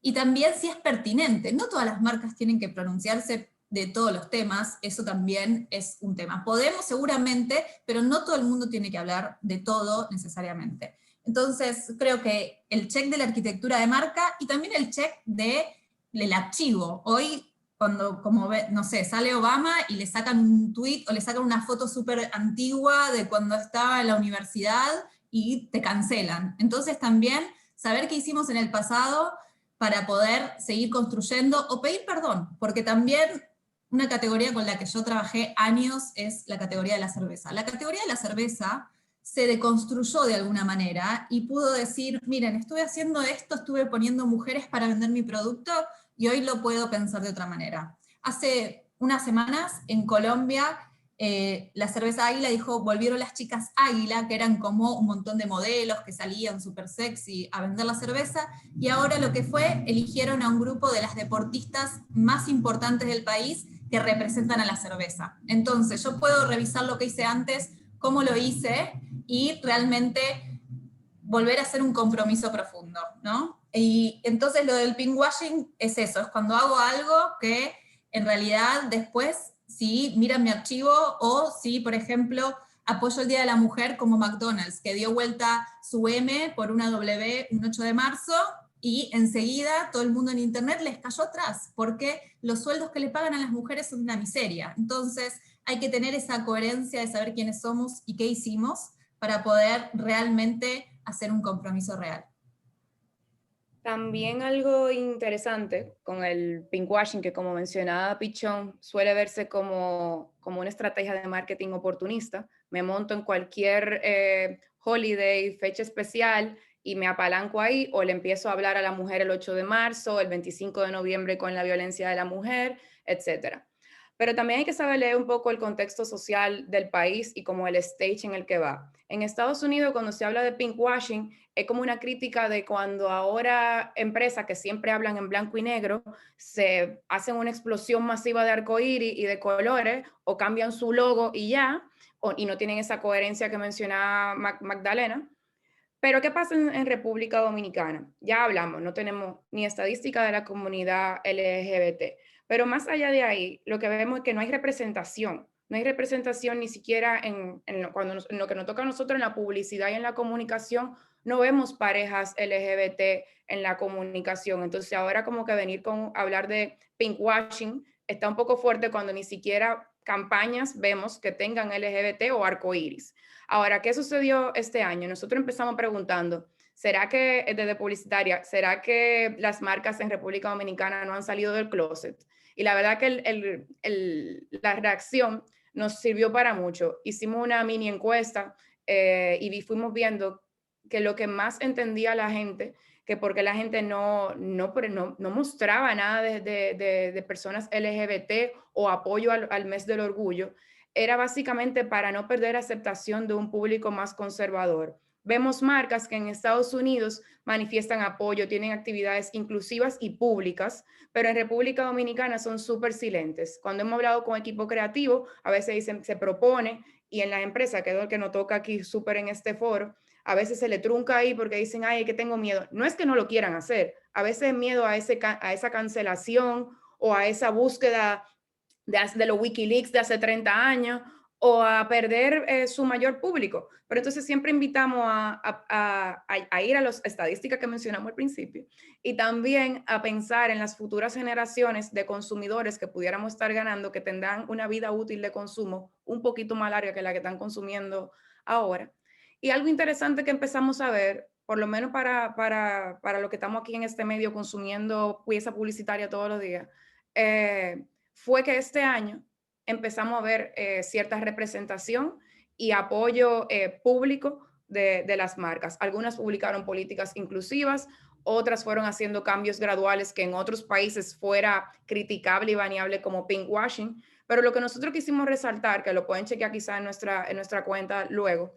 Y también si es pertinente. No todas las marcas tienen que pronunciarse de todos los temas, eso también es un tema. Podemos seguramente, pero no todo el mundo tiene que hablar de todo necesariamente. Entonces, creo que el check de la arquitectura de marca y también el check del archivo. Hoy, cuando, como no sé, sale Obama y le sacan un tweet o le sacan una foto súper antigua de cuando estaba en la universidad y te cancelan. Entonces, también saber qué hicimos en el pasado para poder seguir construyendo o pedir perdón, porque también una categoría con la que yo trabajé años es la categoría de la cerveza. La categoría de la cerveza se deconstruyó de alguna manera y pudo decir, miren, estuve haciendo esto, estuve poniendo mujeres para vender mi producto y hoy lo puedo pensar de otra manera. Hace unas semanas en Colombia, la cerveza Águila dijo, volvieron las chicas Águila, que eran como un montón de modelos que salían súper sexy a vender la cerveza, y ahora lo que fue, eligieron a un grupo de las deportistas más importantes del país que representan a la cerveza. Entonces, yo puedo revisar lo que hice antes, cómo lo hice, y realmente volver a hacer un compromiso profundo, ¿no? Y entonces lo del pinkwashing es eso, es cuando hago algo que en realidad después, si miran mi archivo, o si, por ejemplo, apoyo el Día de la Mujer como McDonald's, que dio vuelta su M por una W un 8 de marzo, y enseguida todo el mundo en internet les cayó atrás, porque los sueldos que le pagan a las mujeres son una miseria. Entonces hay que tener esa coherencia de saber quiénes somos y qué hicimos para poder realmente hacer un compromiso real. También algo interesante con el pinkwashing, que como mencionaba Pichón, suele verse como una estrategia de marketing oportunista. Me monto en cualquier holiday, fecha especial, y me apalanco ahí, o le empiezo a hablar a la mujer el 8 de marzo, el 25 de noviembre con la violencia de la mujer, etc. Pero también hay que saber leer un poco el contexto social del país y como el stage en el que va. En Estados Unidos, cuando se habla de pinkwashing, es como una crítica de cuando ahora empresas que siempre hablan en blanco y negro se hacen una explosión masiva de arcoíris y de colores, o cambian su logo y ya, y no tienen esa coherencia que mencionaba Magdalena. Pero ¿qué pasa en República Dominicana? Ya hablamos, no tenemos ni estadística de la comunidad LGBT, pero más allá de ahí, lo que vemos es que no hay representación. No hay representación ni siquiera en lo que nos toca a nosotros en la publicidad y en la comunicación. No vemos parejas LGBT en la comunicación. Entonces ahora como que venir con hablar de pinkwashing está un poco fuerte cuando ni siquiera campañas vemos que tengan LGBT o arcoíris. Ahora, ¿qué sucedió este año? Nosotros empezamos preguntando, ¿será que desde publicitaria, será que las marcas en República Dominicana no han salido del closet? Y la verdad que la reacción nos sirvió para mucho. Hicimos una mini encuesta y fuimos viendo que lo que más entendía la gente, que porque la gente no mostraba nada de personas LGBT o apoyo al mes del orgullo, era básicamente para no perder aceptación de un público más conservador. Vemos marcas que en Estados Unidos manifiestan apoyo, tienen actividades inclusivas y públicas, pero en República Dominicana son súper silentes. Cuando hemos hablado con equipo creativo, a veces dicen, se propone, y en la empresa, que es lo que nos toca aquí súper en este foro, a veces se le trunca ahí porque dicen, ay, es que tengo miedo. No es que no lo quieran hacer, a veces miedo a esa cancelación o a esa búsqueda de los Wikileaks de hace 30 años, o a perder su mayor público. Pero entonces siempre invitamos a ir a las estadísticas que mencionamos al principio y también a pensar en las futuras generaciones de consumidores que pudiéramos estar ganando, que tendrán una vida útil de consumo un poquito más larga que la que están consumiendo ahora. Y algo interesante que empezamos a ver, por lo menos para lo que estamos aquí en este medio consumiendo pieza publicitaria todos los días, fue que este año empezamos a ver cierta representación y apoyo público de las marcas. Algunas publicaron políticas inclusivas, otras fueron haciendo cambios graduales que en otros países fuera criticable y baneable como pinkwashing, pero lo que nosotros quisimos resaltar, que lo pueden chequear quizá en nuestra cuenta luego,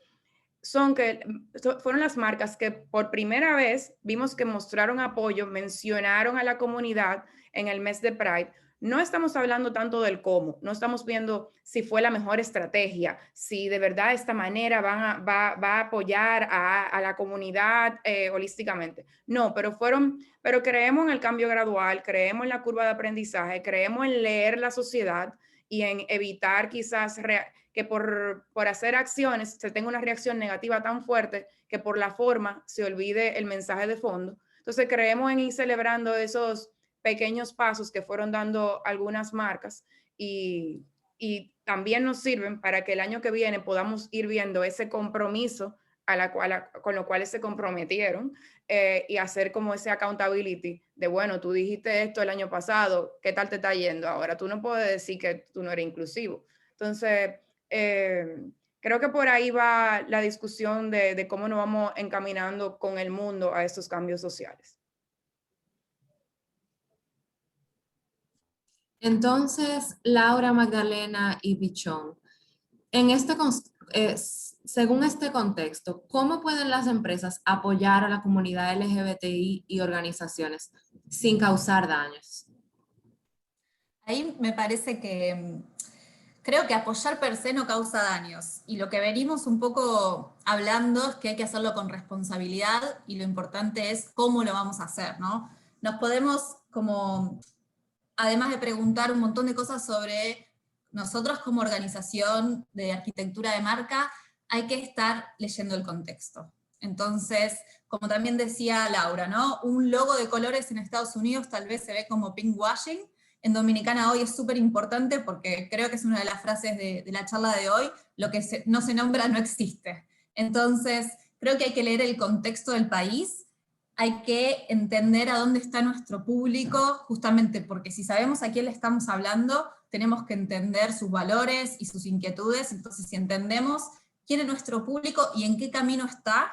fueron las marcas que por primera vez vimos que mostraron apoyo, mencionaron a la comunidad en el mes de Pride. No estamos hablando tanto del cómo, no estamos viendo si fue la mejor estrategia, si de verdad de esta manera va a apoyar a la comunidad holísticamente. No, pero creemos en el cambio gradual, creemos en la curva de aprendizaje, creemos en leer la sociedad y en evitar quizás que por hacer acciones se tenga una reacción negativa tan fuerte que por la forma se olvide el mensaje de fondo. Entonces creemos en ir celebrando esos pequeños pasos que fueron dando algunas marcas y también nos sirven para que el año que viene podamos ir viendo ese compromiso con lo cual se comprometieron y hacer como ese accountability de, bueno, tú dijiste esto el año pasado, ¿qué tal te está yendo ahora? Tú no puedes decir que tú no eres inclusivo. Entonces, creo que por ahí va la discusión de cómo nos vamos encaminando con el mundo a estos cambios sociales. Entonces, Laura, Magdalena y Pichón, según este contexto, ¿cómo pueden las empresas apoyar a la comunidad LGBTI y organizaciones sin causar daños? Ahí me parece que creo que apoyar per se no causa daños. Y lo que venimos un poco hablando es que hay que hacerlo con responsabilidad y lo importante es cómo lo vamos a hacer, ¿no? Nos podemos como, además de preguntar un montón de cosas sobre nosotros como organización de arquitectura de marca, hay que estar leyendo el contexto. Entonces, como también decía Laura, ¿no? Un logo de colores en Estados Unidos tal vez se ve como pinkwashing. En Dominicana hoy es súper importante porque creo que es una de las frases de la charla de hoy, lo que no se nombra no existe. Entonces, creo que hay que leer el contexto del país, hay que entender a dónde está nuestro público, justamente porque si sabemos a quién le estamos hablando, tenemos que entender sus valores y sus inquietudes. Entonces, si entendemos quién es nuestro público y en qué camino está,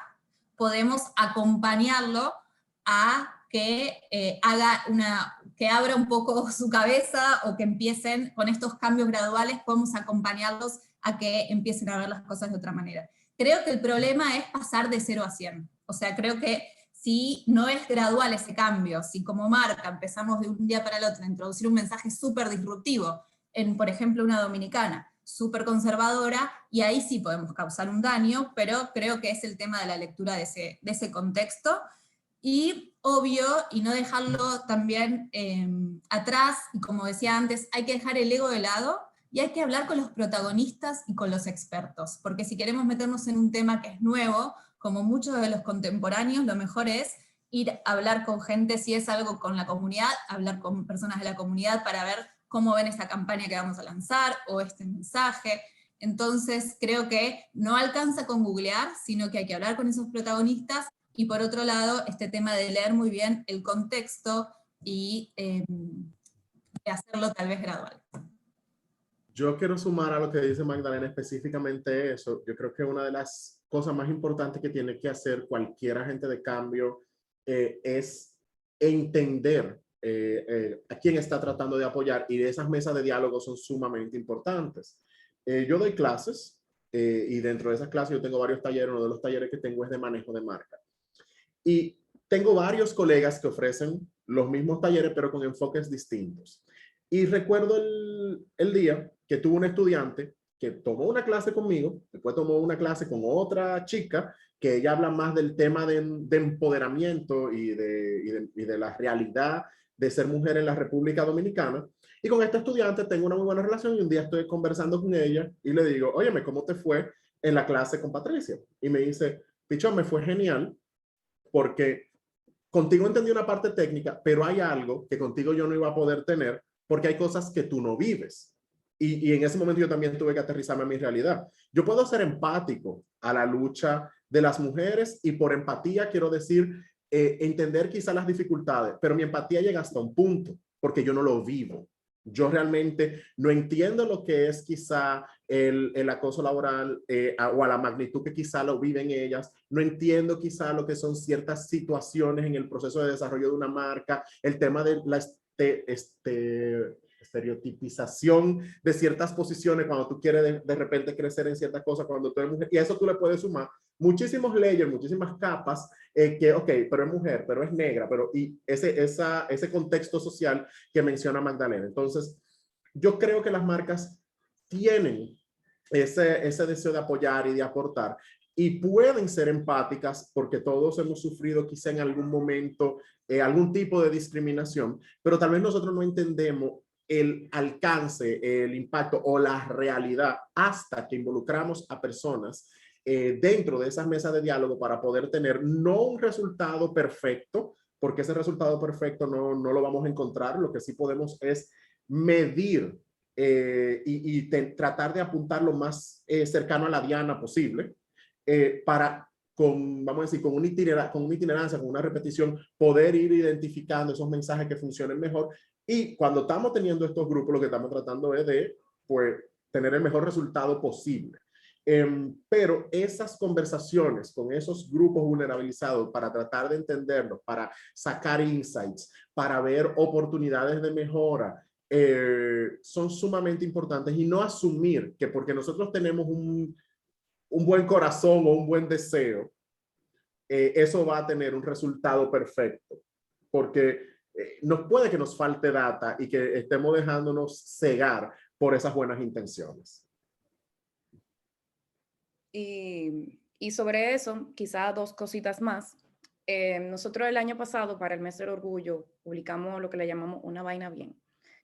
podemos acompañarlo a que que abra un poco su cabeza o que empiecen con estos cambios graduales, podemos acompañarlos a que empiecen a ver las cosas de otra manera. Creo que el problema es pasar de 0 a 100. O sea, creo que si no es gradual ese cambio, si como marca empezamos de un día para el otro a introducir un mensaje súper disruptivo en, por ejemplo, una dominicana súper conservadora, y ahí sí podemos causar un daño, pero creo que es el tema de la lectura de ese contexto. Y obvio, y no dejarlo también atrás, y como decía antes, hay que dejar el ego de lado y hay que hablar con los protagonistas y con los expertos, porque si queremos meternos en un tema que es nuevo, como muchos de los contemporáneos, lo mejor es ir a hablar con gente, si es algo con la comunidad, hablar con personas de la comunidad para ver cómo ven esta campaña que vamos a lanzar o este mensaje. Entonces creo que no alcanza con googlear, sino que hay que hablar con esos protagonistas. Y por otro lado, este tema de leer muy bien el contexto y hacerlo tal vez gradual. Yo quiero sumar a lo que dice Magdalena específicamente eso. Yo creo que una de las cosas más importantes que tiene que hacer cualquier agente de cambio es entender a quién está tratando de apoyar, y esas mesas de diálogo son sumamente importantes. Yo doy clases y dentro de esas clases yo tengo varios talleres. Uno de los talleres que tengo es de manejo de marca. Y tengo varios colegas que ofrecen los mismos talleres, pero con enfoques distintos. Y recuerdo el día que tuve un estudiante que tomó una clase conmigo, después tomó una clase con otra chica, que ella habla más del tema de empoderamiento y de la realidad de ser mujer en la República Dominicana. Y con esta estudiante tengo una muy buena relación y un día estoy conversando con ella y le digo, óyeme, ¿cómo te fue en la clase con Patricia? Y me dice, Pichón, me fue genial porque contigo entendí una parte técnica, pero hay algo que contigo yo no iba a poder tener porque hay cosas que tú no vives. Y en ese momento yo también tuve que aterrizarme a mi realidad. Yo puedo ser empático a la lucha de las mujeres y por empatía quiero decir entender quizá las dificultades, pero mi empatía llega hasta un punto porque yo no lo vivo. Yo realmente no entiendo lo que es quizá el acoso laboral o a la magnitud que quizá lo viven ellas. No entiendo quizá lo que son ciertas situaciones en el proceso de desarrollo de una marca, el tema de la estereotipización de ciertas posiciones cuando tú quieres de repente crecer en ciertas cosas, cuando tú eres mujer, y a eso tú le puedes sumar muchísimos layers, muchísimas capas, que ok, pero es mujer, pero es negra, pero y ese contexto social que menciona Magdalena. Entonces, yo creo que las marcas tienen ese deseo de apoyar y de aportar, y pueden ser empáticas porque todos hemos sufrido quizá en algún momento algún tipo de discriminación, pero tal vez nosotros no entendemos el alcance, el impacto o la realidad hasta que involucramos a personas dentro de esas mesas de diálogo para poder tener no un resultado perfecto, porque ese resultado perfecto no lo vamos a encontrar. Lo que sí podemos es medir tratar de apuntar lo más cercano a la diana posible para vamos a decir, con una itinerancia, con una repetición, poder ir identificando esos mensajes que funcionen mejor. Y cuando estamos teniendo estos grupos, lo que estamos tratando es de, pues, tener el mejor resultado posible. Pero esas conversaciones con esos grupos vulnerabilizados para tratar de entenderlos, para sacar insights, para ver oportunidades de mejora, son sumamente importantes, y no asumir que porque nosotros tenemos un buen corazón o un buen deseo, eso va a tener un resultado perfecto, porque nos puede que nos falte data y que estemos dejándonos cegar por esas buenas intenciones. Y sobre eso, quizá dos cositas más. Nosotros el año pasado, para el mes del orgullo, publicamos lo que le llamamos Una Vaina Bien,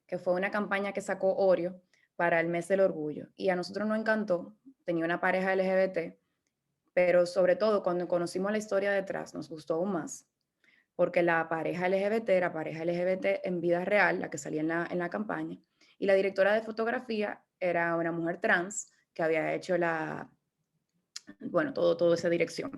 que fue una campaña que sacó Oreo para el mes del orgullo. Y a nosotros nos encantó, tenía una pareja LGBT, pero sobre todo cuando conocimos la historia detrás, nos gustó aún más, porque la pareja LGBT era pareja LGBT en vida real, la que salía en la campaña, y la directora de fotografía era una mujer trans que había hecho toda esa dirección.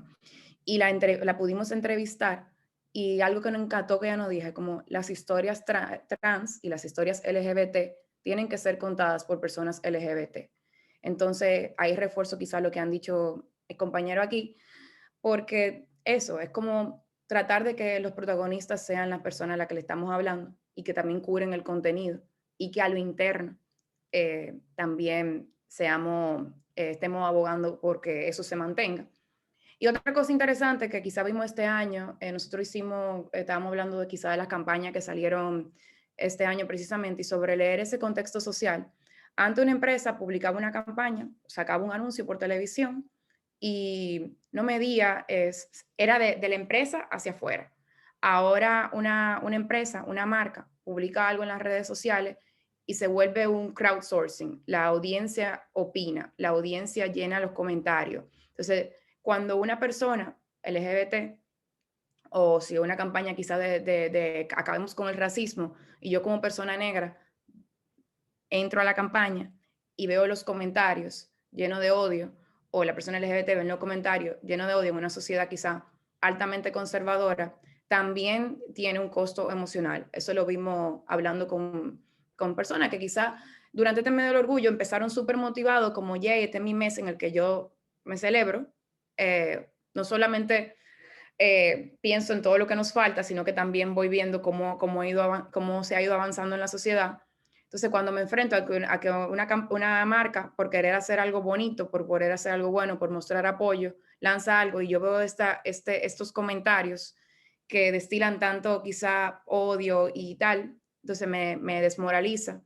Y la pudimos entrevistar, y algo que nos encantó que ella nos dije, como las historias trans y las historias LGBT tienen que ser contadas por personas LGBT. Entonces, ahí refuerzo quizás lo que han dicho el compañero aquí, porque eso es como tratar de que los protagonistas sean las personas a las que le estamos hablando y que también cubren el contenido, y que a lo interno también estemos abogando porque eso se mantenga. Y otra cosa interesante que quizá vimos este año, nosotros estábamos hablando de quizá de las campañas que salieron este año precisamente, y sobre leer ese contexto social. Antes una empresa publicaba una campaña, sacaba un anuncio por televisión y no medía, era de la empresa hacia afuera. Ahora una empresa, una marca, publica algo en las redes sociales y se vuelve un crowdsourcing. La audiencia opina, la audiencia llena los comentarios. Entonces, cuando una persona LGBT, o si una campaña quizá de acabemos con el racismo, y yo como persona negra entro a la campaña y veo los comentarios llenos de odio, o la persona LGBT ve los comentarios llenos de odio en una sociedad quizá altamente conservadora, también tiene un costo emocional. Eso lo vimos hablando con personas que quizá durante este mes del orgullo empezaron súper motivados, como, yay, este es mi mes en el que yo me celebro. No solamente pienso en todo lo que nos falta, sino que también voy viendo cómo se ha ido avanzando en la sociedad. Entonces, cuando me enfrento a que una marca, por querer hacer algo bonito, por querer hacer algo bueno, por mostrar apoyo, lanza algo, y yo veo estos comentarios que destilan tanto quizá odio y tal, entonces me desmoraliza,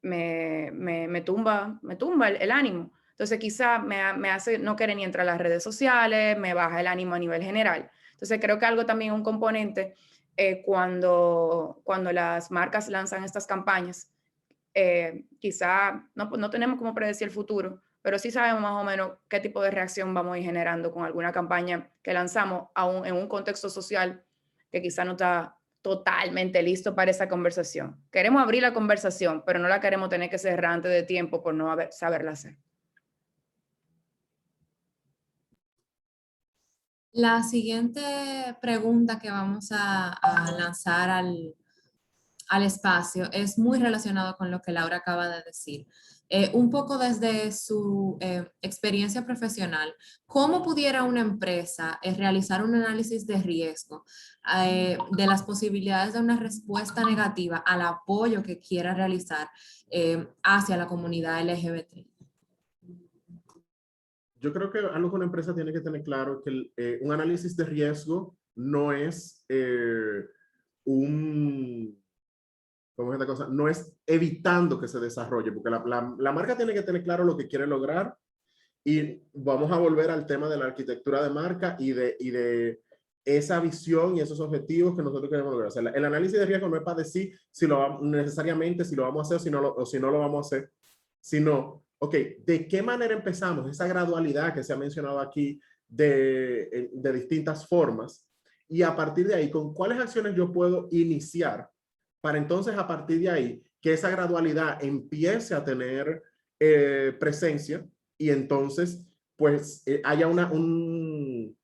me tumba el ánimo. Entonces quizá me hace no querer ni entrar a las redes sociales, me baja el ánimo a nivel general. Entonces creo que algo también, un componente cuando las marcas lanzan estas campañas. Quizá no tenemos cómo predecir el futuro, pero sí sabemos más o menos qué tipo de reacción vamos a ir generando con alguna campaña que lanzamos aún en un contexto social que quizá no está totalmente listo para esa conversación. Queremos abrir la conversación, pero no la queremos tener que cerrar antes de tiempo por no saberla hacer. La siguiente pregunta que vamos a lanzar al espacio es muy relacionado con lo que Laura acaba de decir. Un poco desde su experiencia profesional, ¿cómo pudiera una empresa realizar un análisis de riesgo de las posibilidades de una respuesta negativa al apoyo que quiera realizar hacia la comunidad LGBT? Yo creo que algo que una empresa tiene que tener claro es que un análisis de riesgo no es ¿cómo es esta cosa? No es evitando que se desarrolle, porque la marca tiene que tener claro lo que quiere lograr, y vamos a volver al tema de la arquitectura de marca y de esa visión y esos objetivos que nosotros queremos lograr. O sea, el análisis de riesgo no es para decir necesariamente si lo vamos a hacer o si no lo vamos a hacer, sino, ok, ¿de qué manera empezamos? Esa gradualidad que se ha mencionado aquí de distintas formas, y a partir de ahí, ¿con cuáles acciones yo puedo iniciar para entonces a partir de ahí que esa gradualidad empiece a tener presencia, y entonces pues haya un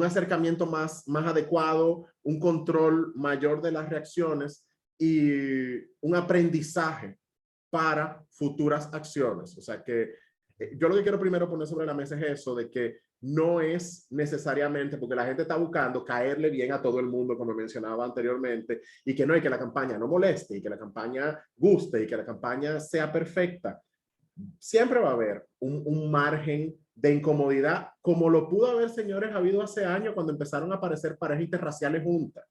acercamiento más adecuado, un control mayor de las reacciones y un aprendizaje para futuras acciones? O sea que yo lo que quiero primero poner sobre la mesa es eso, de que no es necesariamente, porque la gente está buscando caerle bien a todo el mundo, como mencionaba anteriormente, y que no hay que la campaña no moleste, y que la campaña guste, y que la campaña sea perfecta. Siempre va a haber un margen de incomodidad, como lo pudo haber, señores, habido hace años cuando empezaron a aparecer parejas interraciales juntas,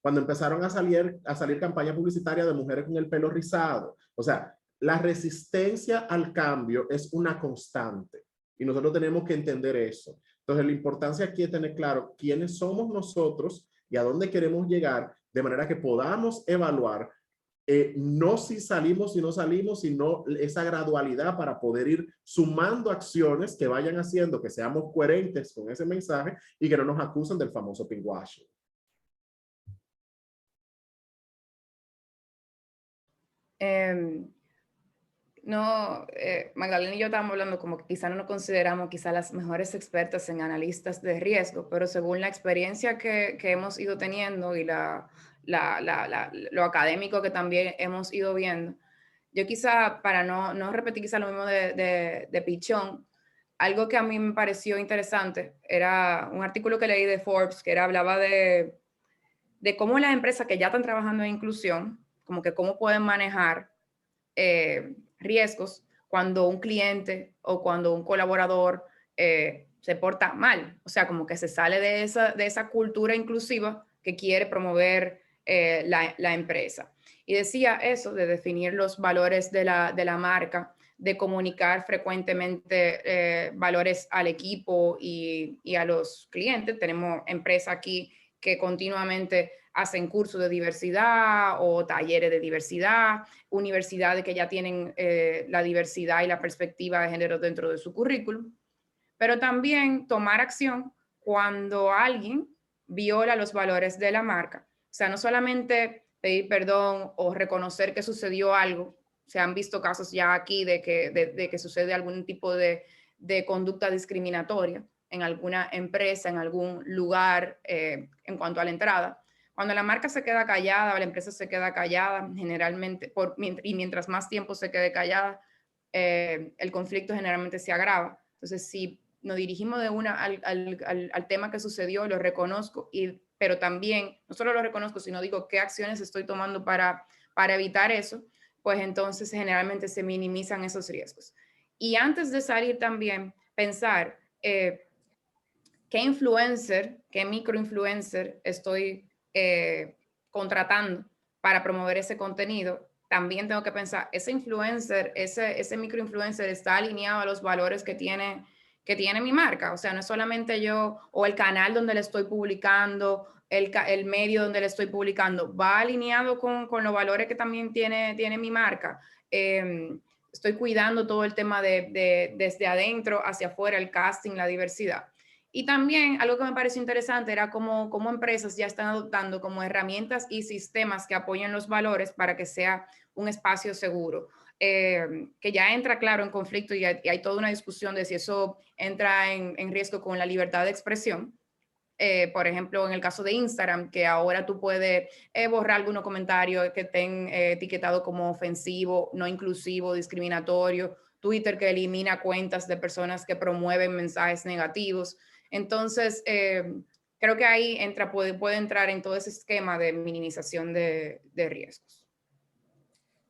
cuando empezaron a salir campañas publicitarias de mujeres con el pelo rizado. O sea, la resistencia al cambio es una constante y nosotros tenemos que entender eso. Entonces, la importancia aquí es tener claro quiénes somos nosotros y a dónde queremos llegar, de manera que podamos evaluar no si salimos, si no salimos, sino esa gradualidad para poder ir sumando acciones que vayan haciendo que seamos coherentes con ese mensaje y que no nos acusen del famoso pinkwashing. No, Magdalena y yo estábamos hablando como que quizá no nos consideramos quizá las mejores expertas en analistas de riesgo, pero según la experiencia que hemos ido teniendo y lo académico que también hemos ido viendo, yo quizá, para no repetir quizá lo mismo de Pichón, algo que a mí me pareció interesante era un artículo que leí de Forbes que hablaba de cómo las empresas que ya están trabajando en inclusión, como que cómo pueden manejar riesgos cuando un cliente o cuando un colaborador se porta mal, o sea, como que se sale de esa cultura inclusiva que quiere promover la empresa. Y decía eso de definir los valores de la marca, de comunicar frecuentemente valores al equipo y a los clientes. Tenemos empresas aquí que continuamente hacen cursos de diversidad o talleres de diversidad, universidades que ya tienen la diversidad y la perspectiva de género dentro de su currículum, pero también tomar acción cuando alguien viola los valores de la marca. O sea, no solamente pedir perdón o reconocer que sucedió algo. Se han visto casos ya aquí de que sucede algún tipo de conducta discriminatoria en alguna empresa, en algún lugar en cuanto a la entrada. Cuando la marca se queda callada o la empresa se queda callada, generalmente, y mientras más tiempo se quede callada, el conflicto generalmente se agrava. Entonces, si nos dirigimos de una al tema que sucedió, lo reconozco, pero también, no solo lo reconozco, sino digo qué acciones estoy tomando para evitar eso, pues entonces generalmente se minimizan esos riesgos. Y antes de salir también, pensar qué influencer, qué microinfluencer estoy contratando para promover ese contenido. También tengo que pensar, ese influencer, ese microinfluencer está alineado a los valores que tiene mi marca. O sea, no es solamente yo o el canal donde le estoy publicando el medio donde le estoy publicando va alineado con los valores que también tiene mi marca. Estoy cuidando todo el tema desde adentro hacia afuera, el casting, la diversidad. Y también algo que me pareció interesante era cómo empresas ya están adoptando como herramientas y sistemas que apoyen los valores para que sea un espacio seguro. Que ya entra, claro, en conflicto y hay toda una discusión de si eso entra en riesgo con la libertad de expresión. Por ejemplo, en el caso de Instagram, que ahora tú puedes borrar algunos comentarios que estén etiquetados como ofensivo, no inclusivo, discriminatorio. Twitter, que elimina cuentas de personas que promueven mensajes negativos. Entonces, creo que ahí puede entrar en todo ese esquema de minimización de riesgos.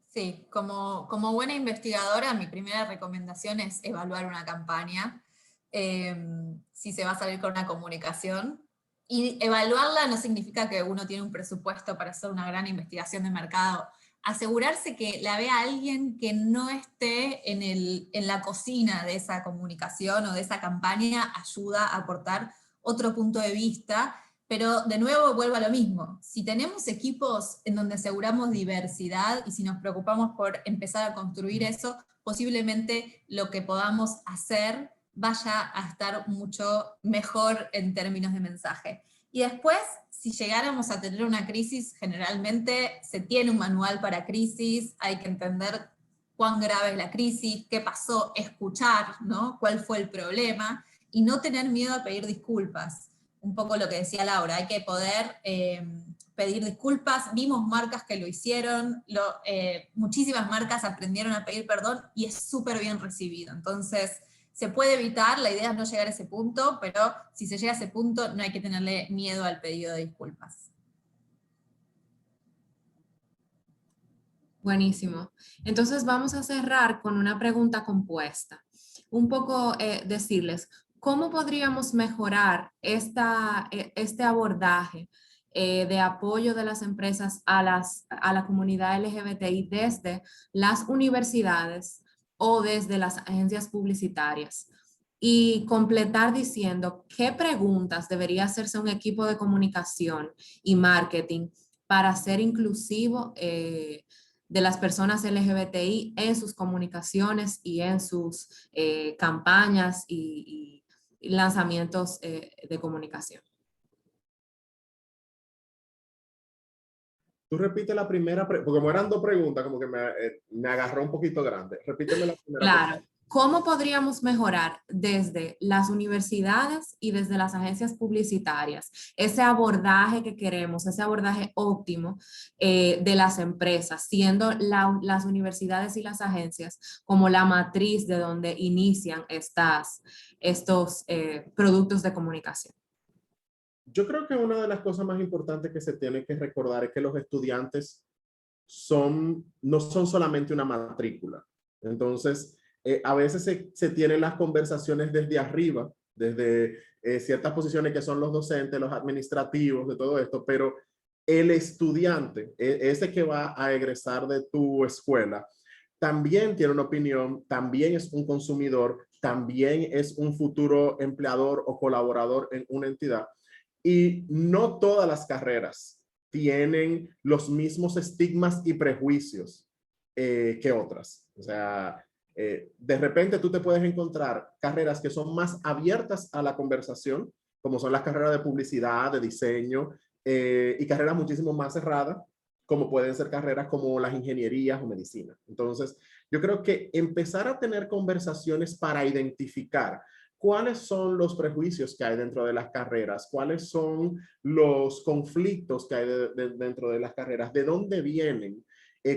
Sí, como buena investigadora, mi primera recomendación es evaluar una campaña. Si se va a salir con una comunicación. Y evaluarla no significa que uno tiene un presupuesto para hacer una gran investigación de mercado. Asegurarse que la vea alguien que no esté en la cocina de esa comunicación o de esa campaña ayuda a aportar otro punto de vista, pero de nuevo vuelvo a lo mismo. Si tenemos equipos en donde aseguramos diversidad y si nos preocupamos por empezar a construir eso, posiblemente lo que podamos hacer vaya a estar mucho mejor en términos de mensaje. Y después, si llegáramos a tener una crisis, generalmente se tiene un manual para crisis, hay que entender cuán grave es la crisis, qué pasó, escuchar, ¿no? Cuál fue el problema, y no tener miedo a pedir disculpas. Un poco lo que decía Laura, hay que poder pedir disculpas. Vimos marcas que lo hicieron, muchísimas marcas aprendieron a pedir perdón y es súper bien recibido. Entonces, se puede evitar, la idea es no llegar a ese punto, pero si se llega a ese punto no hay que tenerle miedo al pedido de disculpas. Buenísimo. Entonces vamos a cerrar con una pregunta compuesta. Un poco decirles, ¿cómo podríamos mejorar este abordaje de apoyo de las empresas a la comunidad LGBTI desde las universidades o desde las agencias publicitarias? Y completar diciendo qué preguntas debería hacerse un equipo de comunicación y marketing para ser inclusivo de las personas LGBTI en sus comunicaciones y en sus campañas y lanzamientos de comunicación. Tú repite la primera, porque como eran dos preguntas, como que me agarró un poquito grande. Repíteme la primera. Claro. ¿Cómo podríamos mejorar desde las universidades y desde las agencias publicitarias ese abordaje que queremos, ese abordaje óptimo de las empresas, siendo las universidades y las agencias como la matriz de donde inician estos productos de comunicación? Yo creo que una de las cosas más importantes que se tiene que recordar es que los estudiantes no son solamente una matrícula. Entonces, a veces se tienen las conversaciones desde arriba, desde ciertas posiciones que son los docentes, los administrativos, de todo esto, pero el estudiante, ese que va a egresar de tu escuela, también tiene una opinión, también es un consumidor, también es un futuro empleador o colaborador en una entidad. Y no todas las carreras tienen los mismos estigmas y prejuicios que otras. O sea, de repente tú te puedes encontrar carreras que son más abiertas a la conversación, como son las carreras de publicidad, de diseño, y carreras muchísimo más cerradas, como pueden ser carreras como las ingenierías o medicina. Entonces, yo creo que empezar a tener conversaciones para identificar cuáles son los prejuicios que hay dentro de las carreras, cuáles son los conflictos que hay dentro de las carreras, de dónde vienen,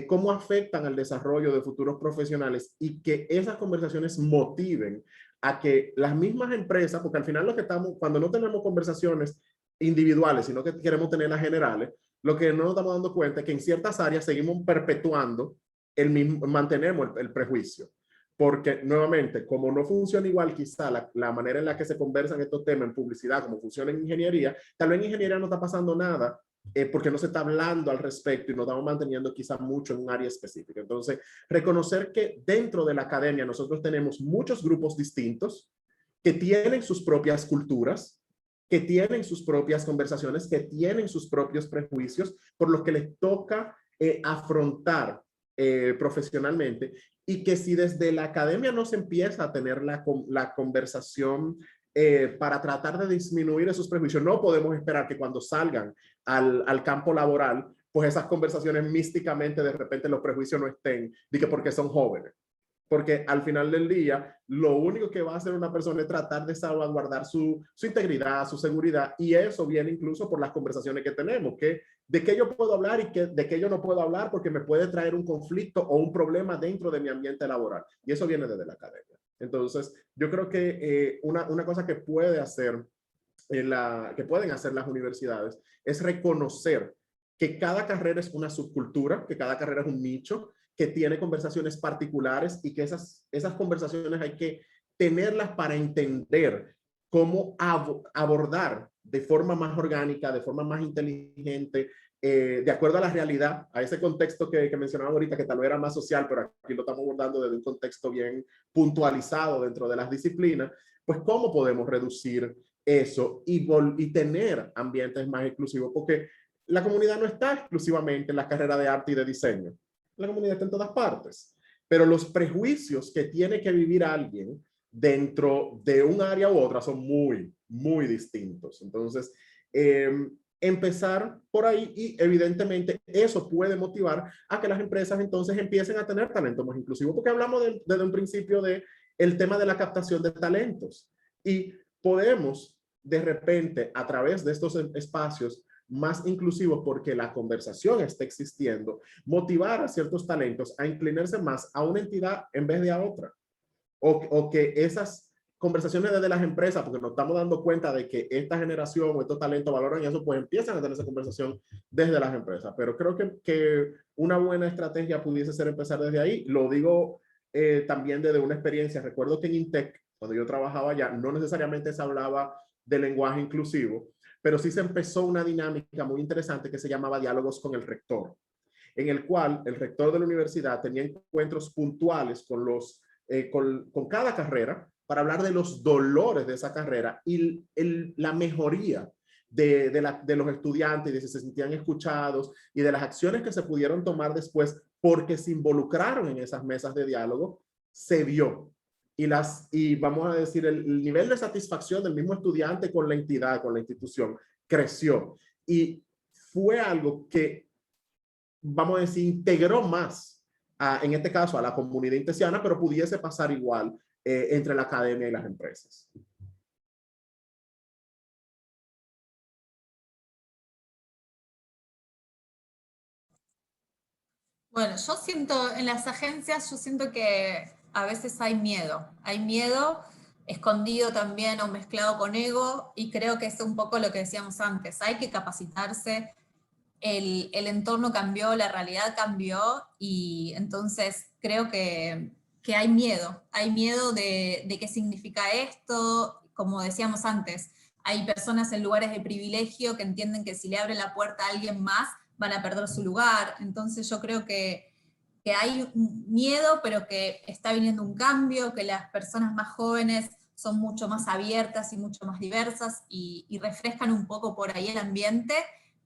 cómo afectan al desarrollo de futuros profesionales y que esas conversaciones motiven a que las mismas empresas, porque al final cuando no tenemos conversaciones individuales, sino que queremos tenerlas generales, lo que no nos estamos dando cuenta es que en ciertas áreas seguimos perpetuando mantenemos el prejuicio. Porque nuevamente, como no funciona igual quizá la manera en la que se conversan estos temas en publicidad, como funciona en ingeniería, tal vez en ingeniería no está pasando nada porque no se está hablando al respecto y nos estamos manteniendo quizá mucho en un área específica. Entonces, reconocer que dentro de la academia nosotros tenemos muchos grupos distintos que tienen sus propias culturas, que tienen sus propias conversaciones, que tienen sus propios prejuicios, por los que les toca afrontar profesionalmente, y que si desde la academia no se empieza a tener la conversación para tratar de disminuir esos prejuicios, no podemos esperar que cuando salgan al campo laboral, pues esas conversaciones místicamente de repente los prejuicios no estén, porque son jóvenes. Porque al final del día, lo único que va a hacer una persona es tratar de salvaguardar su integridad, su seguridad, y eso viene incluso por las conversaciones que tenemos, que de qué yo puedo hablar y de qué yo no puedo hablar, porque me puede traer un conflicto o un problema dentro de mi ambiente laboral. Y eso viene desde la academia. Entonces, yo creo que una cosa que pueden hacer las universidades es reconocer que cada carrera es una subcultura, que cada carrera es un nicho, que tiene conversaciones particulares, y que esas conversaciones hay que tenerlas para entender cómo abordar de forma más orgánica, de forma más inteligente, de acuerdo a la realidad, a ese contexto que mencionaba ahorita, que tal vez era más social, pero aquí lo estamos abordando desde un contexto bien puntualizado dentro de las disciplinas, pues cómo podemos reducir eso y tener ambientes más inclusivos, porque la comunidad no está exclusivamente en la carrera de arte y de diseño. La comunidad está en todas partes, pero los prejuicios que tiene que vivir alguien dentro de un área u otra son muy, muy distintos. Entonces, empezar por ahí, y evidentemente eso puede motivar a que las empresas entonces empiecen a tener talento más inclusivo, porque hablamos desde un principio el tema de la captación de talentos, y podemos de repente a través de estos espacios más inclusivos, porque la conversación está existiendo, motivar a ciertos talentos a inclinarse más a una entidad en vez de a otra, o que esas conversaciones desde las empresas, porque nos estamos dando cuenta de que esta generación o estos talentos valoran eso, pues empiezan a tener esa conversación desde las empresas. Pero creo que una buena estrategia pudiese ser empezar desde ahí. Lo digo también desde una experiencia. Recuerdo que en Intec, cuando yo trabajaba allá, no necesariamente se hablaba de lenguaje inclusivo, pero sí se empezó una dinámica muy interesante que se llamaba diálogos con el rector, en el cual el rector de la universidad tenía encuentros puntuales con cada carrera para hablar de los dolores de esa carrera y la mejoría de los estudiantes, y de si se sentían escuchados, y de las acciones que se pudieron tomar después porque se involucraron en esas mesas de diálogo, se vio. Y vamos a decir, el nivel de satisfacción del mismo estudiante con la entidad, con la institución, creció. Y fue algo que, vamos a decir, integró más, en este caso, a la comunidad intesiana, pero pudiese pasar igual entre la academia y las empresas. Bueno, yo siento, en las agencias, yo siento que a veces hay miedo escondido también o mezclado con ego, y creo que es un poco lo que decíamos antes, hay que capacitarse, el entorno cambió, la realidad cambió, y entonces creo que hay miedo de qué significa esto, como decíamos antes, hay personas en lugares de privilegio que entienden que si le abren la puerta a alguien más, van a perder su lugar. Entonces yo creo que hay un miedo, pero que está viniendo un cambio, que las personas más jóvenes son mucho más abiertas y mucho más diversas, y refrescan un poco por ahí el ambiente,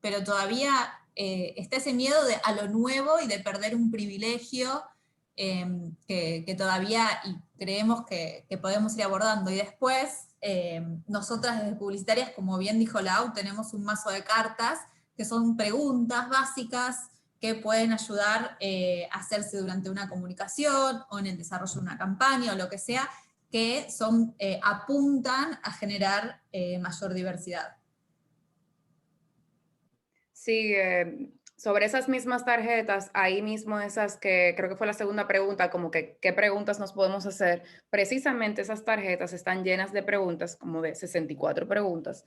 pero todavía está ese miedo a lo nuevo y de perder un privilegio que todavía y creemos que podemos ir abordando. Y después, nosotras desde Publicitarias, como bien dijo Lau, tenemos un mazo de cartas que son preguntas básicas que pueden ayudar a hacerse durante una comunicación o en el desarrollo de una campaña o lo que sea, que son, apuntan a generar mayor diversidad. Sí, sobre esas mismas tarjetas, ahí mismo esas que creo que fue la segunda pregunta, como que qué preguntas nos podemos hacer, precisamente esas tarjetas están llenas de preguntas, como de 64 preguntas,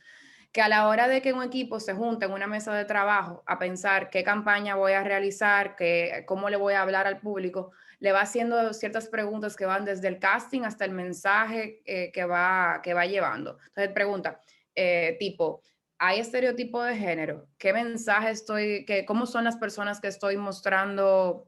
que a la hora de que un equipo se junte en una mesa de trabajo a pensar qué campaña voy a realizar, cómo le voy a hablar al público, le va haciendo ciertas preguntas que van desde el casting hasta el mensaje que va llevando. Entonces pregunta, tipo, ¿hay estereotipo de género? ¿Qué mensaje cómo son las personas que estoy mostrando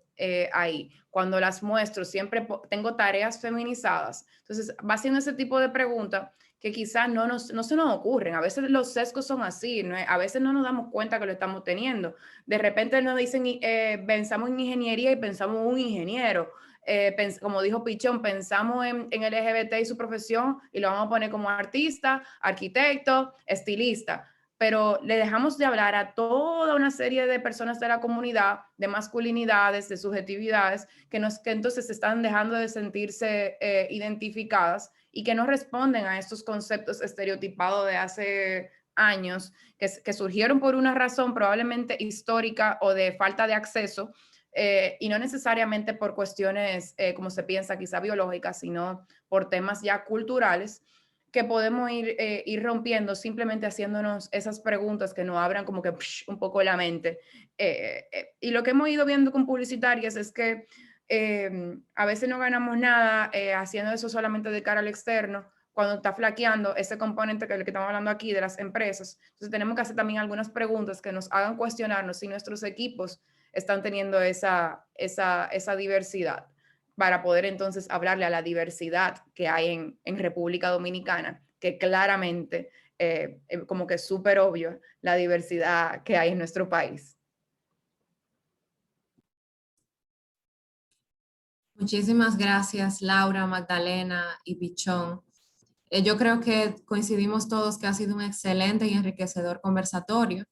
ahí. Cuando las muestro, siempre tengo tareas feminizadas. Entonces, va haciendo ese tipo de preguntas que quizás no se nos ocurren. A veces los sesgos son así, ¿no? A veces no nos damos cuenta que lo estamos teniendo. De repente nos dicen, pensamos en ingeniería y pensamos en un ingeniero. Como dijo Pichón, pensamos en LGBT y su profesión y lo vamos a poner como artista, arquitecto, estilista. Pero le dejamos de hablar a toda una serie de personas de la comunidad, de masculinidades, de subjetividades, que entonces están dejando de sentirse identificadas y que no responden a estos conceptos estereotipados de hace años, que surgieron por una razón probablemente histórica o de falta de acceso, y no necesariamente por cuestiones, como se piensa, quizá biológicas, sino por temas ya culturales, que podemos ir rompiendo simplemente haciéndonos esas preguntas que nos abran como que un poco la mente. Y lo que hemos ido viendo con publicitarias es que a veces no ganamos nada haciendo eso solamente de cara al externo, cuando está flaqueando ese componente que estamos hablando aquí de las empresas. Entonces tenemos que hacer también algunas preguntas que nos hagan cuestionarnos si nuestros equipos están teniendo esa diversidad, para poder entonces hablarle a la diversidad que hay en República Dominicana, que claramente, como que es súper obvio, la diversidad que hay en nuestro país. Muchísimas gracias, Laura, Magdalena y Pichón. Yo creo que coincidimos todos que ha sido un excelente y enriquecedor conversatorio.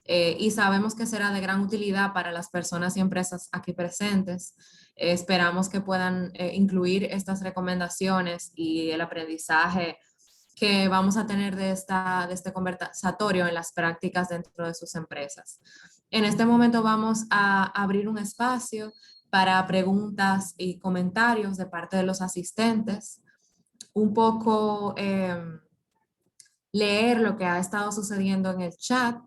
Y sabemos que será de gran utilidad para las personas y empresas aquí presentes. Esperamos que puedan incluir estas recomendaciones y el aprendizaje que vamos a tener de este conversatorio en las prácticas dentro de sus empresas. En este momento vamos a abrir un espacio para preguntas y comentarios de parte de los asistentes. Un poco leer lo que ha estado sucediendo en el chat.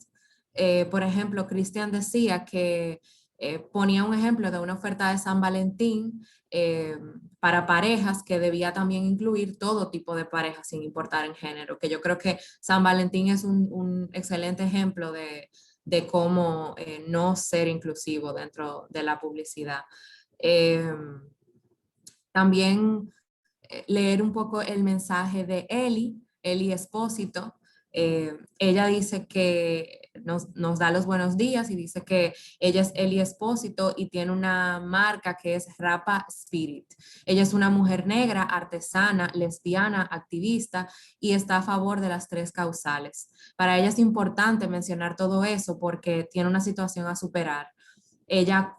Por ejemplo, Cristian decía que ponía un ejemplo de una oferta de San Valentín para parejas que debía también incluir todo tipo de parejas sin importar en género, que yo creo que San Valentín es un excelente ejemplo de cómo no ser inclusivo dentro de la publicidad. También leer un poco el mensaje de Eli Espósito. Ella dice que nos da los buenos días y dice que ella es Eli Espósito y tiene una marca que es Rapa Spirit. Ella es una mujer negra, artesana, lesbiana, activista y está a favor de las 3 causales. Para ella es importante mencionar todo eso porque tiene una situación a superar. Ella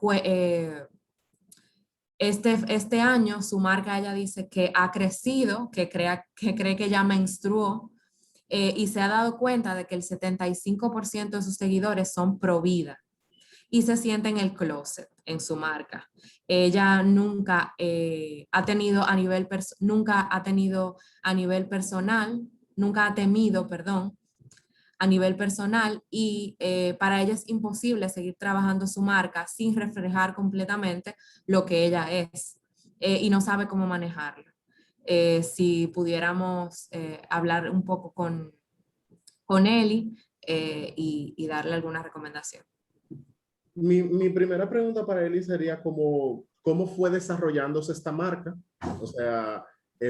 este año su marca, ella dice que ha crecido, que cree que ya menstruó y se ha dado cuenta de que el 75% de sus seguidores son pro vida y se siente en el closet en su marca. Ella nunca ha tenido a nivel personal, nunca ha temido, perdón, a nivel personal y para ella es imposible seguir trabajando su marca sin reflejar completamente lo que ella es y no sabe cómo manejarlo. Si pudiéramos hablar un poco con Eli y darle alguna recomendación. Mi primera pregunta para Eli sería ¿cómo fue desarrollándose esta marca? O sea,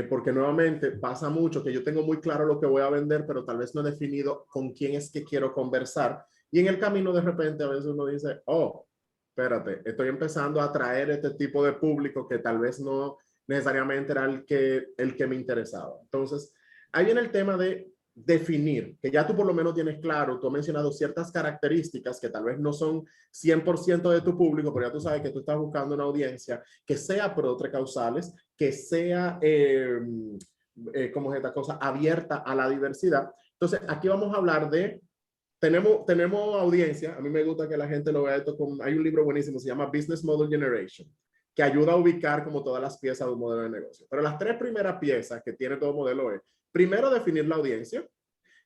porque nuevamente pasa mucho que yo tengo muy claro lo que voy a vender, pero tal vez no he definido con quién es que quiero conversar. Y en el camino de repente a veces uno dice, oh, espérate, estoy empezando a atraer este tipo de público que tal vez no necesariamente era el que me interesaba. Entonces, ahí viene el tema de definir, que ya tú por lo menos tienes claro, tú has mencionado ciertas características que tal vez no son 100% de tu público, pero ya tú sabes que tú estás buscando una audiencia que sea pro causales, que sea, como es esta cosa, abierta a la diversidad. Entonces, aquí vamos a hablar de, tenemos audiencia, a mí me gusta que la gente lo vea esto con, hay un libro buenísimo, se llama Business Model Generation, que ayuda a ubicar como todas las piezas de un modelo de negocio. Pero las 3 primeras piezas que tiene todo modelo es, primero, definir la audiencia,